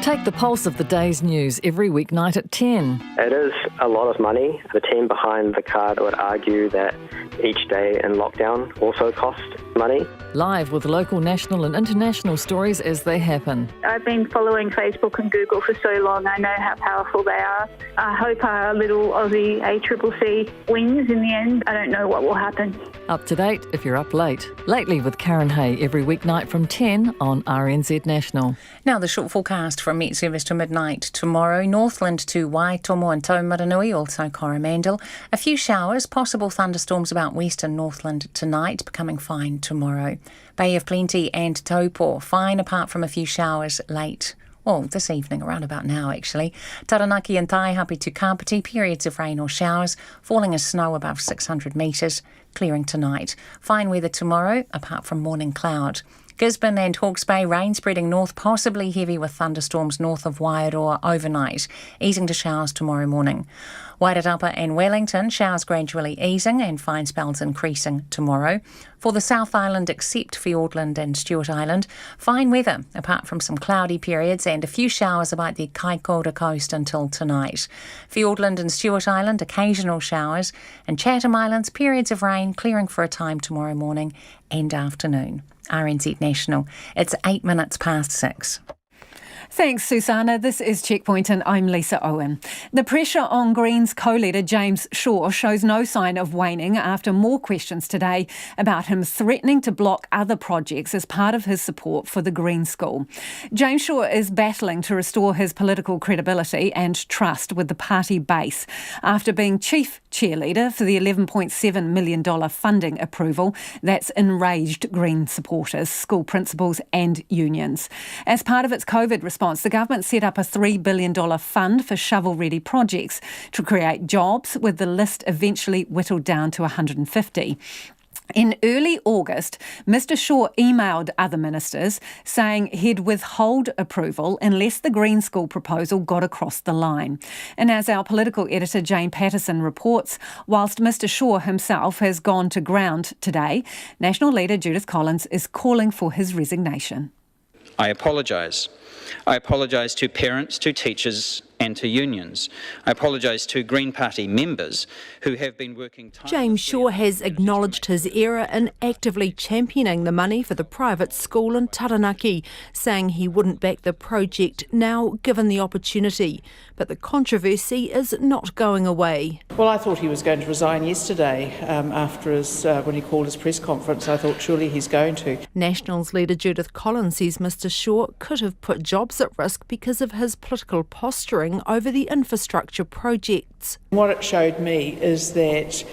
Speaker 14: Take the pulse of the day's news every weeknight at 10.
Speaker 15: It is a lot of money. The team behind the card would argue that each day in lockdown also costs money.
Speaker 14: Live with local, national and international stories as they happen.
Speaker 19: I've been following Facebook and Google for so long. I know how powerful they are. I hope our little Aussie ACCC wins in the end. I don't know what will happen.
Speaker 14: Up to date if you're up late. Lately with Karen Hay every weeknight from 10 on RNZ National.
Speaker 16: Now the short forecast from Met Service to midnight tomorrow. Northland to Waitomo and Taumaranui, also Coromandel. A few showers, possible thunderstorms about western Northland tonight, becoming fine tomorrow. Bay of Plenty and Taupo, fine apart from a few showers late. Well, this evening, around about now actually. Taranaki and Taihape to Kapiti, periods of rain or showers, falling as snow above 600 metres, clearing tonight. Fine weather tomorrow, apart from morning cloud. Gisborne and Hawke's Bay, rain spreading north, possibly heavy with thunderstorms north of Wairoa overnight, easing to showers tomorrow morning. Wairarapa and Wellington, showers gradually easing and fine spells increasing tomorrow. For the South Island, except Fiordland and Stewart Island, fine weather, apart from some cloudy periods and a few showers about the Kaikoura coast until tonight. Fiordland and Stewart Island, occasional showers, and Chatham Islands, periods of rain, clearing for a time tomorrow morning and afternoon. RNZ National. It's 6:08.
Speaker 18: Thanks, Susanna. This is Checkpoint and I'm Lisa Owen. The pressure on Greens co-leader James Shaw shows no sign of waning after more questions today about him threatening to block other projects as part of his support for the Green School. James Shaw is battling to restore his political credibility and trust with the party base after being chief cheerleader for the $11.7 million funding approval that's enraged Green supporters, school principals and unions. As part of its COVID response, the government set up a $3 billion fund for shovel-ready projects to create jobs, with the list eventually whittled down to 150. In early August, Mr Shaw emailed other ministers saying he'd withhold approval unless the Green School proposal got across the line. And as our political editor Jane Patterson reports, whilst Mr Shaw himself has gone to ground today, National leader Judith Collins is calling for his resignation.
Speaker 7: I apologise. I apologise to parents, to teachers and to unions. I apologise to Green Party members who have been working tirelessly.
Speaker 17: James Shaw has acknowledged his error in actively championing the money for the private school in Taranaki, saying he wouldn't back the project now given the opportunity. But the controversy is not going away.
Speaker 20: Well, I thought he was going to resign yesterday after when he called his press conference. I thought surely he's going to.
Speaker 17: Nationals leader Judith Collins says Mr Shaw could have put jobs at risk because of his political posturing over the infrastructure projects.
Speaker 20: What it showed me is that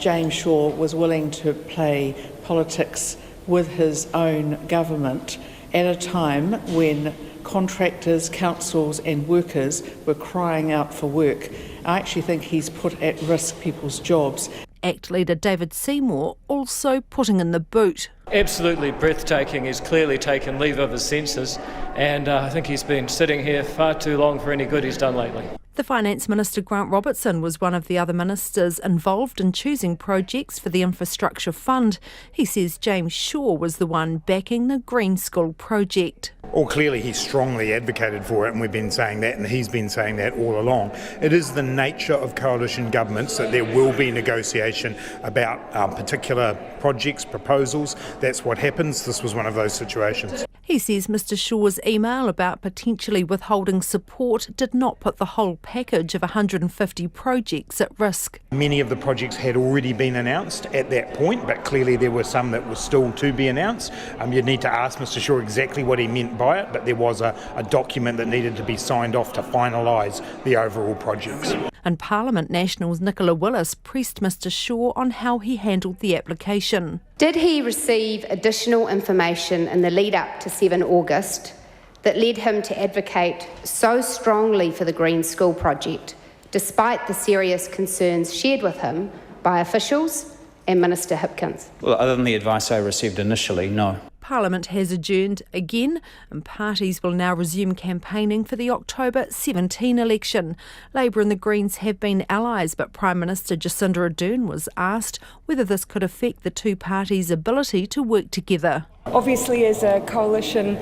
Speaker 20: James Shaw was willing to play politics with his own government at a time when contractors, councils and workers were crying out for work. I actually think he's put at risk people's jobs.
Speaker 17: ACT leader David Seymour also putting in the boot.
Speaker 21: Absolutely breathtaking. He's clearly taken leave of his senses, and I think he's been sitting here far too long for any good he's done lately.
Speaker 17: The Finance Minister Grant Robertson was one of the other ministers involved in choosing projects for the infrastructure fund. He says James Shaw was the one backing the Green School project.
Speaker 22: Well, clearly he strongly advocated for it, and we've been saying that, and he's been saying that all along. It is the nature of coalition governments that there will be negotiation about particular projects, proposals. That's what happens. This was one of those situations.
Speaker 17: He says Mr Shaw's email about potentially withholding support did not put the whole package of 150 projects at risk.
Speaker 22: Many of the projects had already been announced at that point, but clearly there were some that were still to be announced. You'd need to ask Mr Shaw exactly what he meant by it, but there was a document that needed to be signed off to finalise the overall projects.
Speaker 17: In Parliament, Nationals Nicola Willis pressed Mr Shaw on how he handled the application.
Speaker 23: Did he receive additional information in the lead up to 7 August that led him to advocate so strongly for the Green School project, despite the serious concerns shared with him by officials and Minister Hipkins?
Speaker 7: Well, other than the advice I received initially, no.
Speaker 17: Parliament has adjourned again and parties will now resume campaigning for the October 17 election. Labour and the Greens have been allies, but Prime Minister Jacinda Ardern was asked whether this could affect the two parties' ability to work together.
Speaker 24: Obviously, as a coalition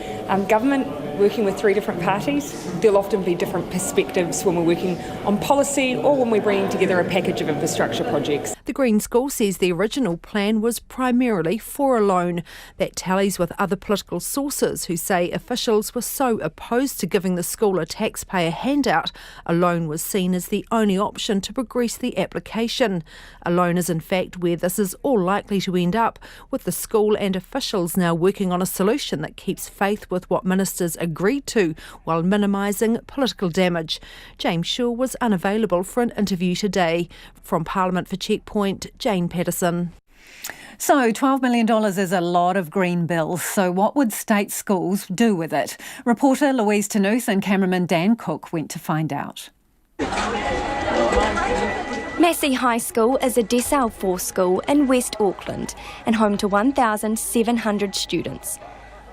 Speaker 24: government working with three different parties, there'll often be different perspectives when we're working on policy or when we're bringing together a package of infrastructure projects.
Speaker 17: The Green School says the original plan was primarily for a loan. That tallies with other political sources who say officials were so opposed to giving the school a taxpayer handout, a loan was seen as the only option to progress the application. A loan is in fact where this is all likely to end up, with the school and officials now working on a solution that keeps faith with what ministers agreed to while minimising political damage. James Shaw was unavailable for an interview today. From Parliament for Checkpoint, Jane Patterson.
Speaker 18: So $12 million is a lot of green bills. So what would state schools do with it? Reporter Louise Tanuth and cameraman Dan Cook went to find out.
Speaker 25: Massey High School is a Decile 4 school in West Auckland and home to 1,700 students.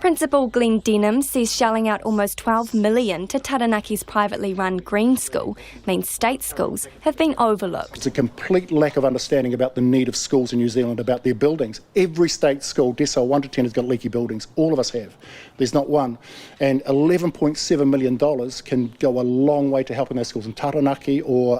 Speaker 25: Principal Glenn Denham says shelling out almost $12 million to Taranaki's privately run Green School means state schools have been overlooked.
Speaker 29: It's a complete lack of understanding about the need of schools in New Zealand, about their buildings. Every state school, decile 1 to 10, has got leaky buildings. All of us have. There's not one. And $11.7 million can go a long way to helping those schools in Taranaki or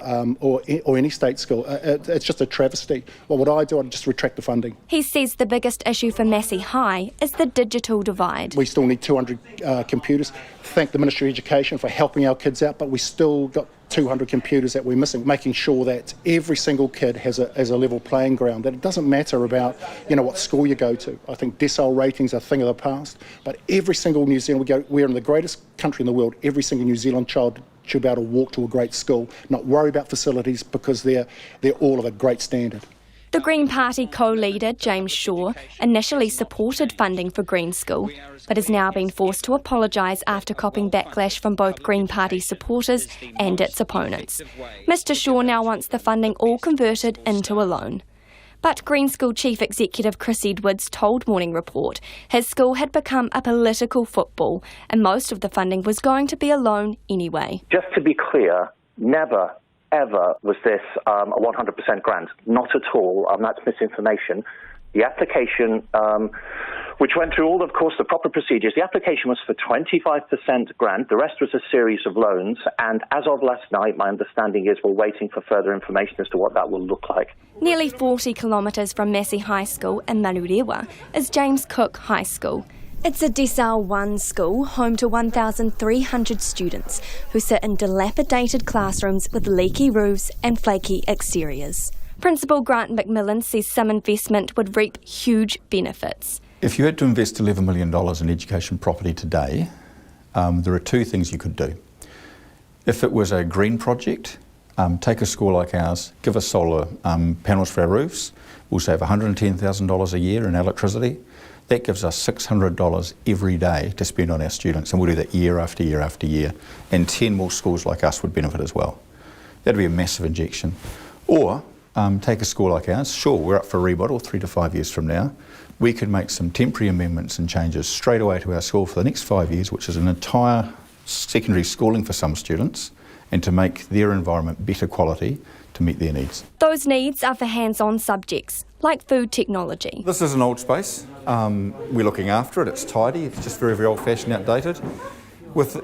Speaker 29: any state school. It's just a travesty. What would I do? I'd just retract the funding.
Speaker 25: He says the biggest issue for Massey High is the digital divide. provide.
Speaker 29: We still need 200 computers. Thank the Ministry of Education for helping our kids out, but we still got 200 computers that we're missing, making sure that every single kid has a level playing ground, that it doesn't matter about, what school you go to. I think decile ratings are a thing of the past, but every single New Zealand, we're in the greatest country in the world, every single New Zealand child should be able to walk to a great school, not worry about facilities because they're all of a great standard.
Speaker 25: The Green Party co-leader, James Shaw, initially supported funding for Green School, but has now been forced to apologise after copping backlash from both Green Party supporters and its opponents. Mr Shaw now wants the funding all converted into a loan. But Green School Chief Executive Chris Edwards told Morning Report his school had become a political football and most of the funding was going to be a loan anyway.
Speaker 1: Just to be clear, never ever was this a 100% grant. Not at all. That's misinformation. The application, which went through all, of course, the proper procedures, the application was for 25% grant. The rest was a series of loans. And as of last night, my understanding is we're waiting for further information as to what that will look like.
Speaker 25: Nearly 40 kilometres from Massey High School in Manurewa is James Cook High School. It's a Decile 1 school, home to 1,300 students who sit in dilapidated classrooms with leaky roofs and flaky exteriors. Principal Grant McMillan says some investment would reap huge benefits.
Speaker 3: If you had to invest $11 million in education property today, there are two things you could do. If it was a green project, take a school like ours, give us solar panels for our roofs, we'll save $110,000 a year in electricity. That gives us $600 every day to spend on our students, and we'll do that year after year after year. And 10 more schools like us would benefit as well. That'd be a massive injection. Or take a school like ours. Sure, we're up for a remodel 3 to 5 years from now. We could make some temporary amendments and changes straight away to our school for the next 5 years, which is an entire secondary schooling for some students, and to make their environment better quality to meet their needs.
Speaker 25: Those needs are for hands-on subjects, like food technology.
Speaker 3: This is an old space. We're looking after it. It's tidy. It's just very, very old-fashioned, outdated. With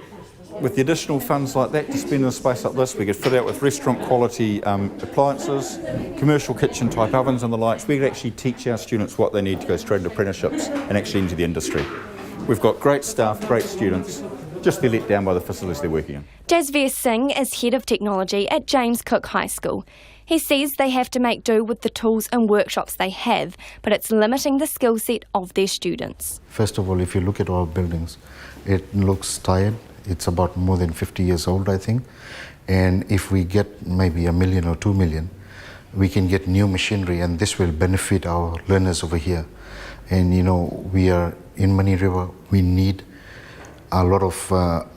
Speaker 3: the additional funds like that to spend in a space like this, we could fit out with restaurant-quality appliances, commercial kitchen-type ovens and the likes. We could actually teach our students what they need to go straight into apprenticeships and actually into the industry. We've got great staff, great students. Just be let down by the facilities they're working in.
Speaker 25: Jasveer Singh is Head of Technology at James Cook High School. He says they have to make do with the tools and workshops they have, but it's limiting the skill set of their students.
Speaker 4: First of all, if you look at our buildings, it looks tired. It's about more than 50 years old, I think. And if we get maybe $1 million or $2 million, we can get new machinery, and this will benefit our learners over here. And we are in Manurewa. We need a lot of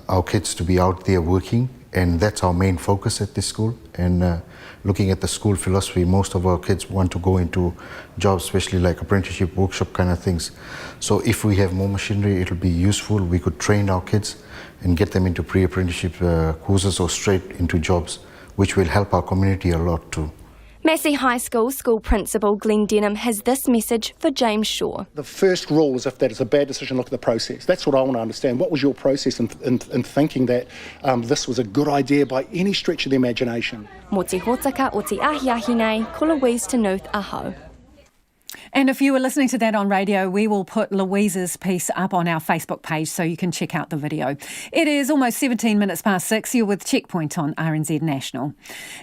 Speaker 4: our kids to be out there working, and that's our main focus at this school. And looking at the school philosophy, most of our kids want to go into jobs, especially like apprenticeship, workshop kind of things. So if we have more machinery, it'll be useful. We could train our kids and get them into pre-apprenticeship courses or straight into jobs, which will help our community a lot too.
Speaker 25: Massey High School School Principal Glenn Denham has this message for James Shaw.
Speaker 29: The first rule is if that is a bad decision, look at the process. That's what I want to understand. What was your process in thinking that this was a good idea by any stretch of the imagination?
Speaker 25: Mō te hōtaka o te ahiahi nei, ko Louise Tenuth aho.
Speaker 18: And if you were listening to that on radio, we will put Louise's piece up on our Facebook page so you can check out the video. It is almost 17 minutes past 6. You're with Checkpoint on RNZ National.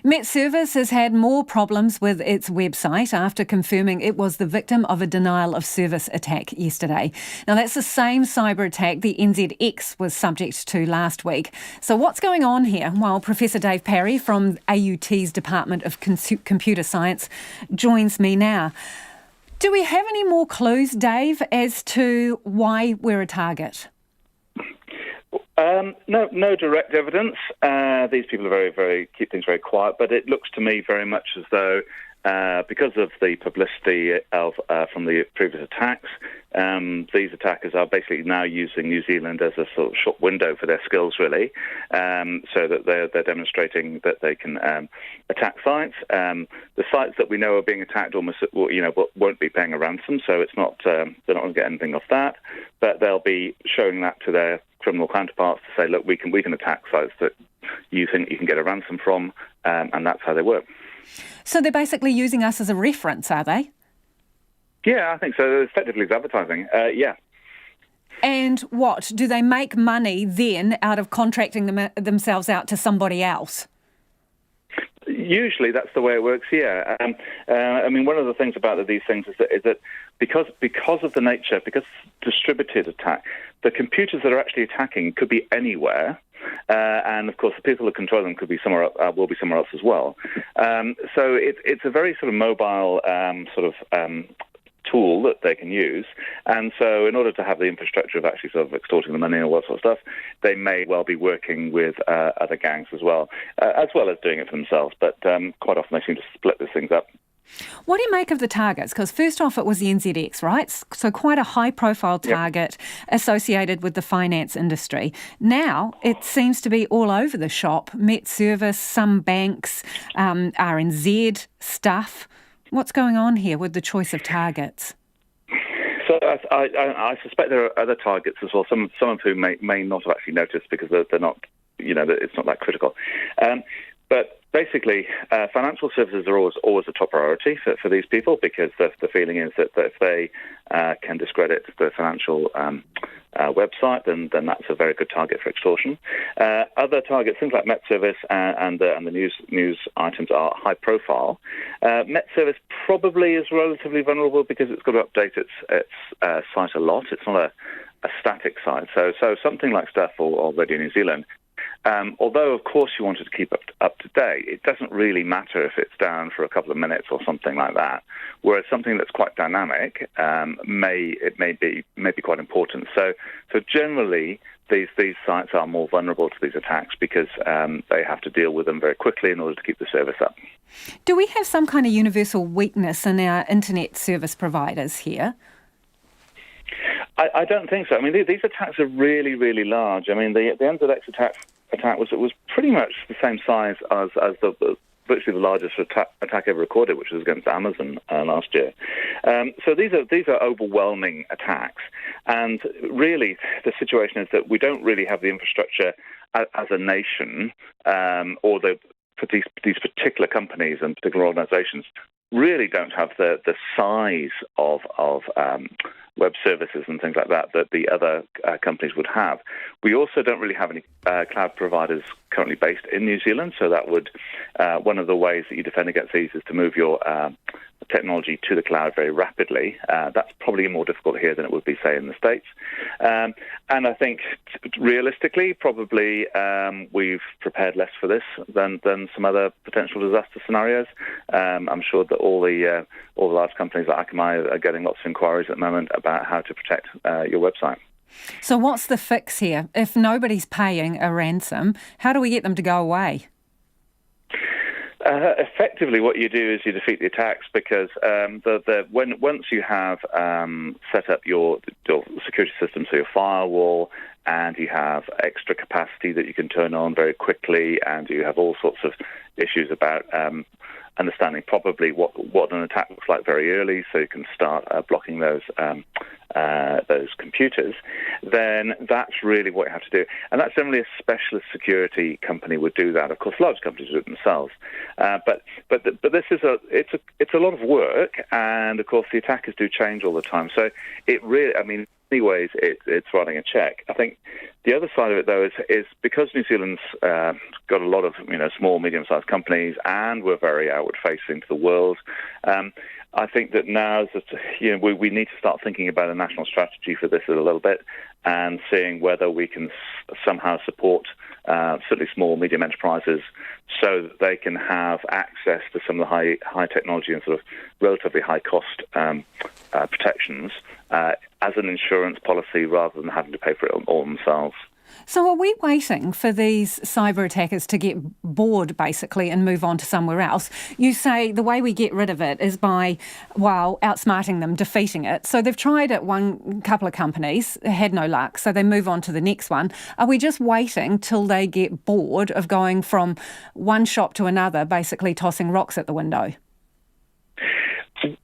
Speaker 18: Met Service has had more problems with its website after confirming it was the victim of a denial of service attack yesterday. Now, that's the same cyber attack the NZX was subject to last week. So what's going on here? Well, Professor Dave Parry from AUT's Department of Computer Science joins me now. Do we have any more clues, Dave, as to why we're a target?
Speaker 5: No direct evidence. These people are very keep things very quiet, but it looks to me very much as though because of the publicity from the previous attacks, these attackers are basically now using New Zealand as a sort of shop window for their skills, really, so that they're demonstrating that they can attack sites. The sites that we know are being attacked almost won't be paying a ransom, so it's not they're not going to get anything off that, but they'll be showing that to their criminal counterparts to say, look, we can attack sites that you think you can get a ransom from, and that's how they work.
Speaker 18: So they're basically using us as a reference, are they?
Speaker 5: Yeah, I think so. Effectively, it's advertising. Yeah.
Speaker 18: And what? Do they make money then out of contracting themselves out to somebody else?
Speaker 5: Usually that's the way it works, yeah. I mean, one of the things about these things is that because of the nature, because distributed attack, the computers that are actually attacking could be anywhere, and of course the people that control them could be somewhere will be somewhere else as well. So it's a very sort of mobile tool that they can use, and so in order to have the infrastructure of actually sort of extorting the money and all that sort of stuff, they may well be working with other gangs as well as doing it for themselves, but quite often they seem to split these things up.
Speaker 18: What do you make of the targets? Because first off it was the NZX, right? So quite a high-profile target associated with the finance industry. Now it seems to be all over the shop. Met Service, some banks, RNZ, Stuff. What's going on here with the choice of targets?
Speaker 5: So I suspect there are other targets as well. Some of whom may not have actually noticed because they're not, it's not that critical. But basically, financial services are always a top priority for these people, because the feeling is that if they can discredit the financial website, then that's a very good target for extortion. Other targets, things like Met Service and the news items, are high profile. Met Service probably is relatively vulnerable because it's got to update its site a lot. It's not a static site. So something like Stuff or Radio New Zealand, although of course you wanted to keep up to date, it doesn't really matter if it's down for a couple of minutes or something like that. Whereas something that's quite dynamic may be quite important. So generally these sites are more vulnerable to these attacks because they have to deal with them very quickly in order to keep the service up.
Speaker 18: Do we have some kind of universal weakness in our internet service providers here?
Speaker 5: I don't think so. I mean, these attacks are really, really large. I mean, the NZX attack was pretty much the same size as the virtually the largest attack ever recorded, which was against Amazon last year. So these are overwhelming attacks, and really the situation is that we don't really have the infrastructure as a nation, or for these particular companies and particular organisations really don't have the size of web services and things like that the other companies would have. We also don't really have any cloud providers currently based in New Zealand, so that would one of the ways that you defend against these is to move your technology to the cloud very rapidly. That's probably more difficult here than it would be, say, in the States. And I think realistically, probably we've prepared less for this than some other potential disaster scenarios. I'm sure that all the large companies like Akamai are getting lots of inquiries at the moment about how to protect your website.
Speaker 18: So what's the fix here? If nobody's paying a ransom, how do we get them to go away?
Speaker 5: Effectively, what you do is you defeat the attacks, because once you have set up your security system, so your firewall, and you have extra capacity that you can turn on very quickly, and you have all sorts of issues about understanding probably what an attack looks like very early, so you can start blocking those computers, then that's really what you have to do. And that's generally a specialist security company would do that. Of course, large companies do it themselves. But this is it's a lot of work, and of course the attackers do change all the time. So it really, I mean, in many ways it's writing a check. I think the other side of it, though, is because New Zealand's got a lot of small, medium-sized companies, and we're very outward-facing to the world. I think that now we need to start thinking about a national strategy for this a little bit, and seeing whether we can somehow support certainly small, medium enterprises so that they can have access to some of the high technology and sort of relatively high cost protections as an insurance policy, rather than having to pay for it all themselves.
Speaker 18: So are we waiting for these cyber attackers to get bored, basically, and move on to somewhere else? You say the way we get rid of it is by, outsmarting them, defeating it. So they've tried it one couple of companies, had no luck, so they move on to the next one. Are we just waiting till they get bored of going from one shop to another, basically tossing rocks at the window?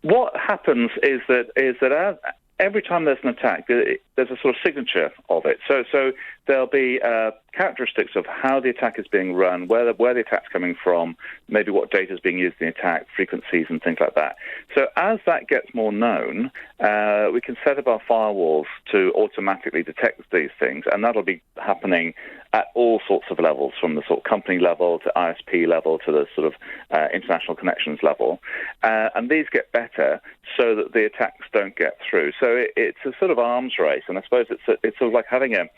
Speaker 5: What happens is that every time there's an attack, there's a sort of signature of it. So there'll be a characteristics of how the attack is being run, where the attack's coming from, maybe what data is being used in the attack, frequencies and things like that. So as that gets more known, we can set up our firewalls to automatically detect these things, and that'll be happening at all sorts of levels, from the sort of company level to ISP level to the sort of international connections level. And these get better so that the attacks don't get through. So it's a sort of arms race, and I suppose it's sort of like having an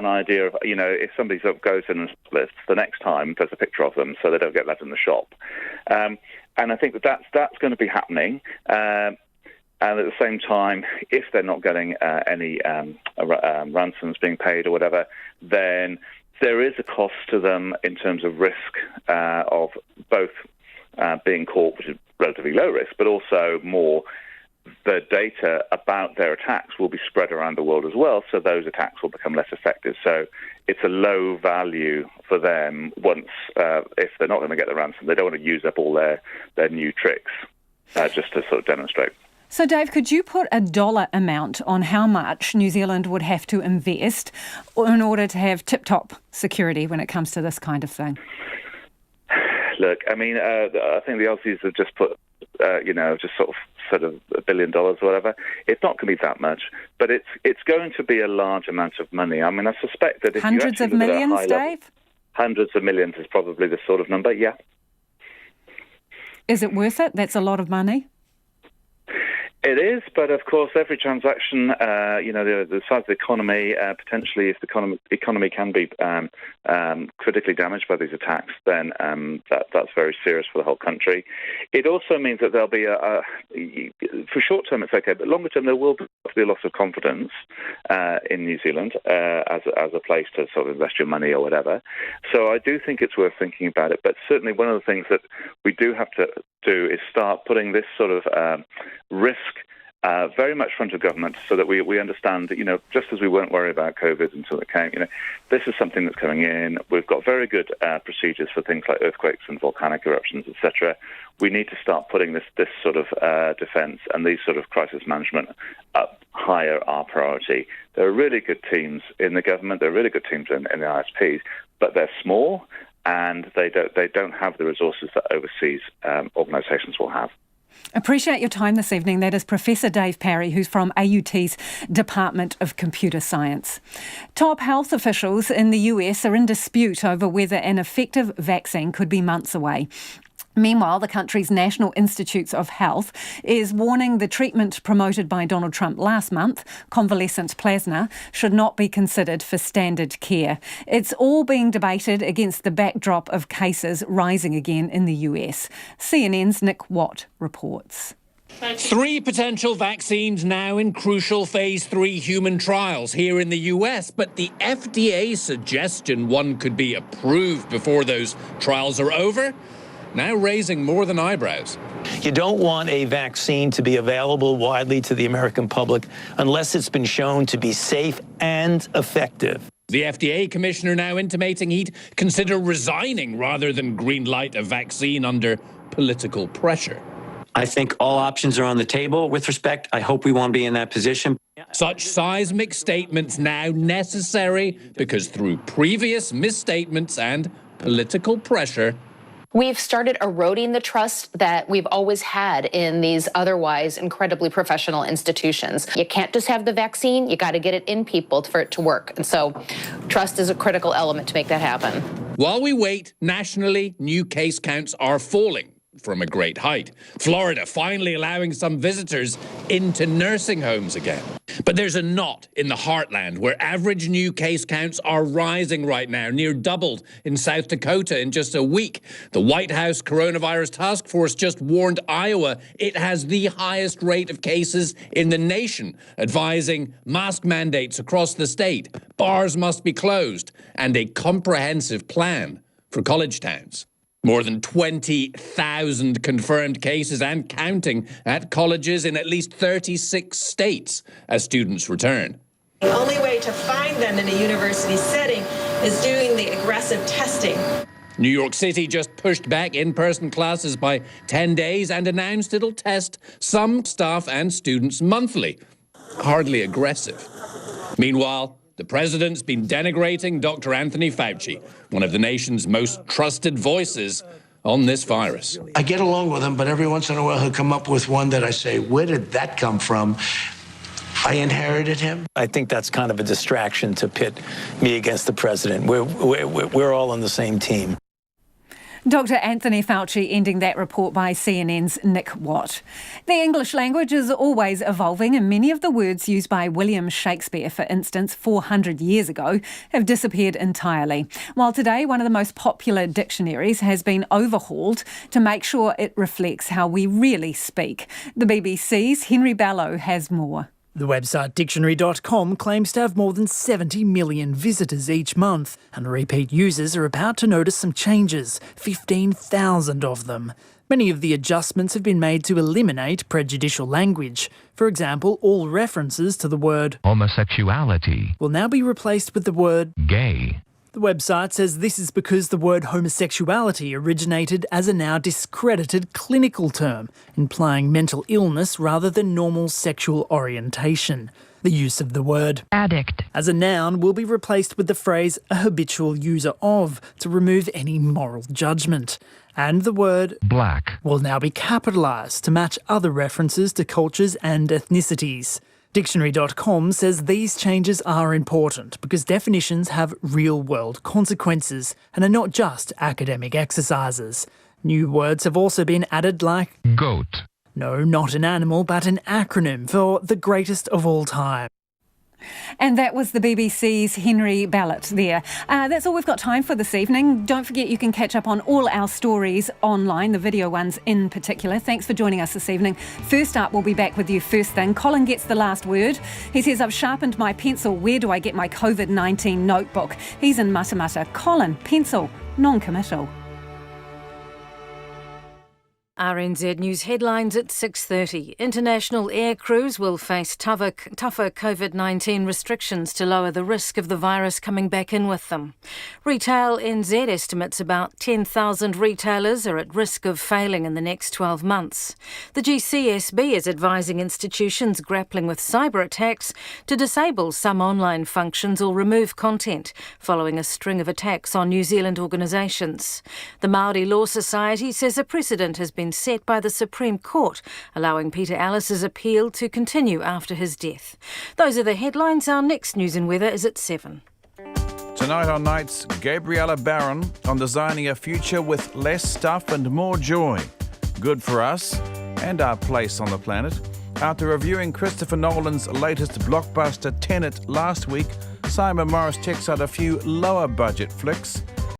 Speaker 5: idea of, if somebody sort of goes in and splits, the next time there's a picture of them so they don't get left in the shop. And I think that's going to be happening. And at the same time, if they're not getting any ransoms being paid or whatever, then there is a cost to them in terms of risk of both being caught, which is relatively low risk, but also more the data about their attacks will be spread around the world as well, so those attacks will become less effective. So it's a low value for them once, if they're not going to get the ransom, they don't want to use up all their new tricks just to sort of demonstrate.
Speaker 18: So, Dave, could you put a dollar amount on how much New Zealand would have to invest in order to have tip-top security when it comes to this kind of thing?
Speaker 5: Look, I mean, I think the Aussies have just put, just sort of $1 billion or whatever. It's not going to be that much, but it's going to be a large amount of money. I mean, I suspect that if
Speaker 18: hundreds
Speaker 5: you
Speaker 18: of millions, Dave?
Speaker 5: level, hundreds of millions is probably the sort of number, yeah.
Speaker 18: Is it worth it? That's a lot of money.
Speaker 5: It is, but of course, every transaction, the size of the economy, potentially, if the economy can be critically damaged by these attacks, then that's very serious for the whole country. It also means that there'll be for short term, it's okay, but longer term, there will be a loss of confidence in New Zealand as a place to sort of invest your money or whatever. So I do think it's worth thinking about it. But certainly, one of the things that we do have to do is start putting this sort of risk very much front of government, so that we understand that, just as we weren't worried about COVID until it came, this is something that's coming in. We've got very good procedures for things like earthquakes and volcanic eruptions, etc. We need to start putting this sort of defence and these sort of crisis management up higher our priority. There are really good teams in the government. There are really good teams in the ISPs, but they're small and they don't have the resources that overseas organisations will have.
Speaker 18: Appreciate your time this evening. That is Professor Dave Parry, who's from AUT's Department of Computer Science. Top health officials in the US are in dispute over whether an effective vaccine could be months away. Meanwhile, the country's National Institutes of Health is warning the treatment promoted by Donald Trump last month, convalescent plasma, should not be considered for standard care. It's all being debated against the backdrop of cases rising again in the US. CNN's Nick Watt reports.
Speaker 2: 3 potential vaccines now in crucial phase 3 human trials here in the US, but the FDA's suggestion one could be approved before those trials are over, now raising more than eyebrows.
Speaker 6: You don't want a vaccine to be available widely to the American public unless it's been shown to be safe and effective.
Speaker 2: The FDA commissioner now intimating he'd consider resigning rather than green-light a vaccine under political pressure.
Speaker 8: I think all options are on the table with respect. I hope we won't be in that position.
Speaker 2: Such seismic statements now necessary because through previous misstatements and political pressure,
Speaker 9: we've started eroding the trust that we've always had in these otherwise incredibly professional institutions. You can't just have the vaccine, you got to get it in people for it to work. And so trust is a critical element to make that happen.
Speaker 2: While we wait, nationally, new case counts are falling from a great height. Florida finally allowing some visitors into nursing homes again. But there's a knot in the heartland where average new case counts are rising right now, near doubled in South Dakota in just a week. The White House Coronavirus Task Force just warned Iowa it has the highest rate of cases in the nation, advising mask mandates across the state, bars must be closed, and a comprehensive plan for college towns. More than 20,000 confirmed cases and counting at colleges in at least 36 states as students return.
Speaker 10: The only way to find them in a university setting is doing the aggressive testing.
Speaker 2: New York City just pushed back in-person classes by 10 days and announced it'll test some staff and students monthly. Hardly aggressive. Meanwhile, the president's been denigrating Dr. Anthony Fauci, one of the nation's most trusted voices on this virus.
Speaker 11: I get along with him, but every once in a while he'll come up with one that I say, where did that come from? I inherited him.
Speaker 6: I think that's kind of a distraction to pit me against the president. We're all on the same team.
Speaker 18: Dr. Anthony Fauci ending that report by CNN's Nick Watt. The English language is always evolving, and many of the words used by William Shakespeare, for instance, 400 years ago, have disappeared entirely. While today one of the most popular dictionaries has been overhauled to make sure it reflects how we really speak. The BBC's Henry Bello has more.
Speaker 12: The website Dictionary.com claims to have more than 70 million visitors each month, and repeat users are about to notice some changes, 15,000 of them. Many of the adjustments have been made to eliminate prejudicial language. For example, all references to the word
Speaker 13: homosexuality
Speaker 12: will now be replaced with the word
Speaker 13: gay.
Speaker 12: The website says this is because the word homosexuality originated as a now discredited clinical term, implying mental illness rather than normal sexual orientation. The use of the word
Speaker 13: addict
Speaker 12: as a noun will be replaced with the phrase a habitual user of to remove any moral judgment. And the word
Speaker 13: black
Speaker 12: will now be capitalised to match other references to cultures and ethnicities. Dictionary.com says these changes are important because definitions have real-world consequences and are not just academic exercises. New words have also been added like
Speaker 13: goat.
Speaker 12: No, not an animal, but an acronym for the greatest of all time.
Speaker 18: And that was the BBC's Henry Ballett there. That's all we've got time for this evening. Don't forget you can catch up on all our stories online, the video ones in particular. Thanks for joining us this evening. First up, we'll be back with you first thing. Colin gets the last word. He says, I've sharpened my pencil. Where do I get my COVID-19 notebook? He's in Matamata. Colin, pencil, non-committal. RNZ News headlines at 6:30. International air crews will face tougher COVID-19 restrictions to lower the risk of the virus coming back in with them. Retail NZ estimates about 10,000 retailers are at risk of failing in the next 12 months. The GCSB is advising institutions grappling with cyber attacks to disable some online functions or remove content following a string of attacks on New Zealand organisations. The Māori Law Society says a precedent has been set by the Supreme Court, allowing Peter Ellis's appeal to continue after his death. Those are the headlines. Our next news and weather is at 7.
Speaker 14: Tonight on Nights, Gabriella Barron on designing a future with less stuff and more joy. Good for us and our place on the planet. After reviewing Christopher Nolan's latest blockbuster Tenet last week, Simon Morris checks out a few lower budget flicks.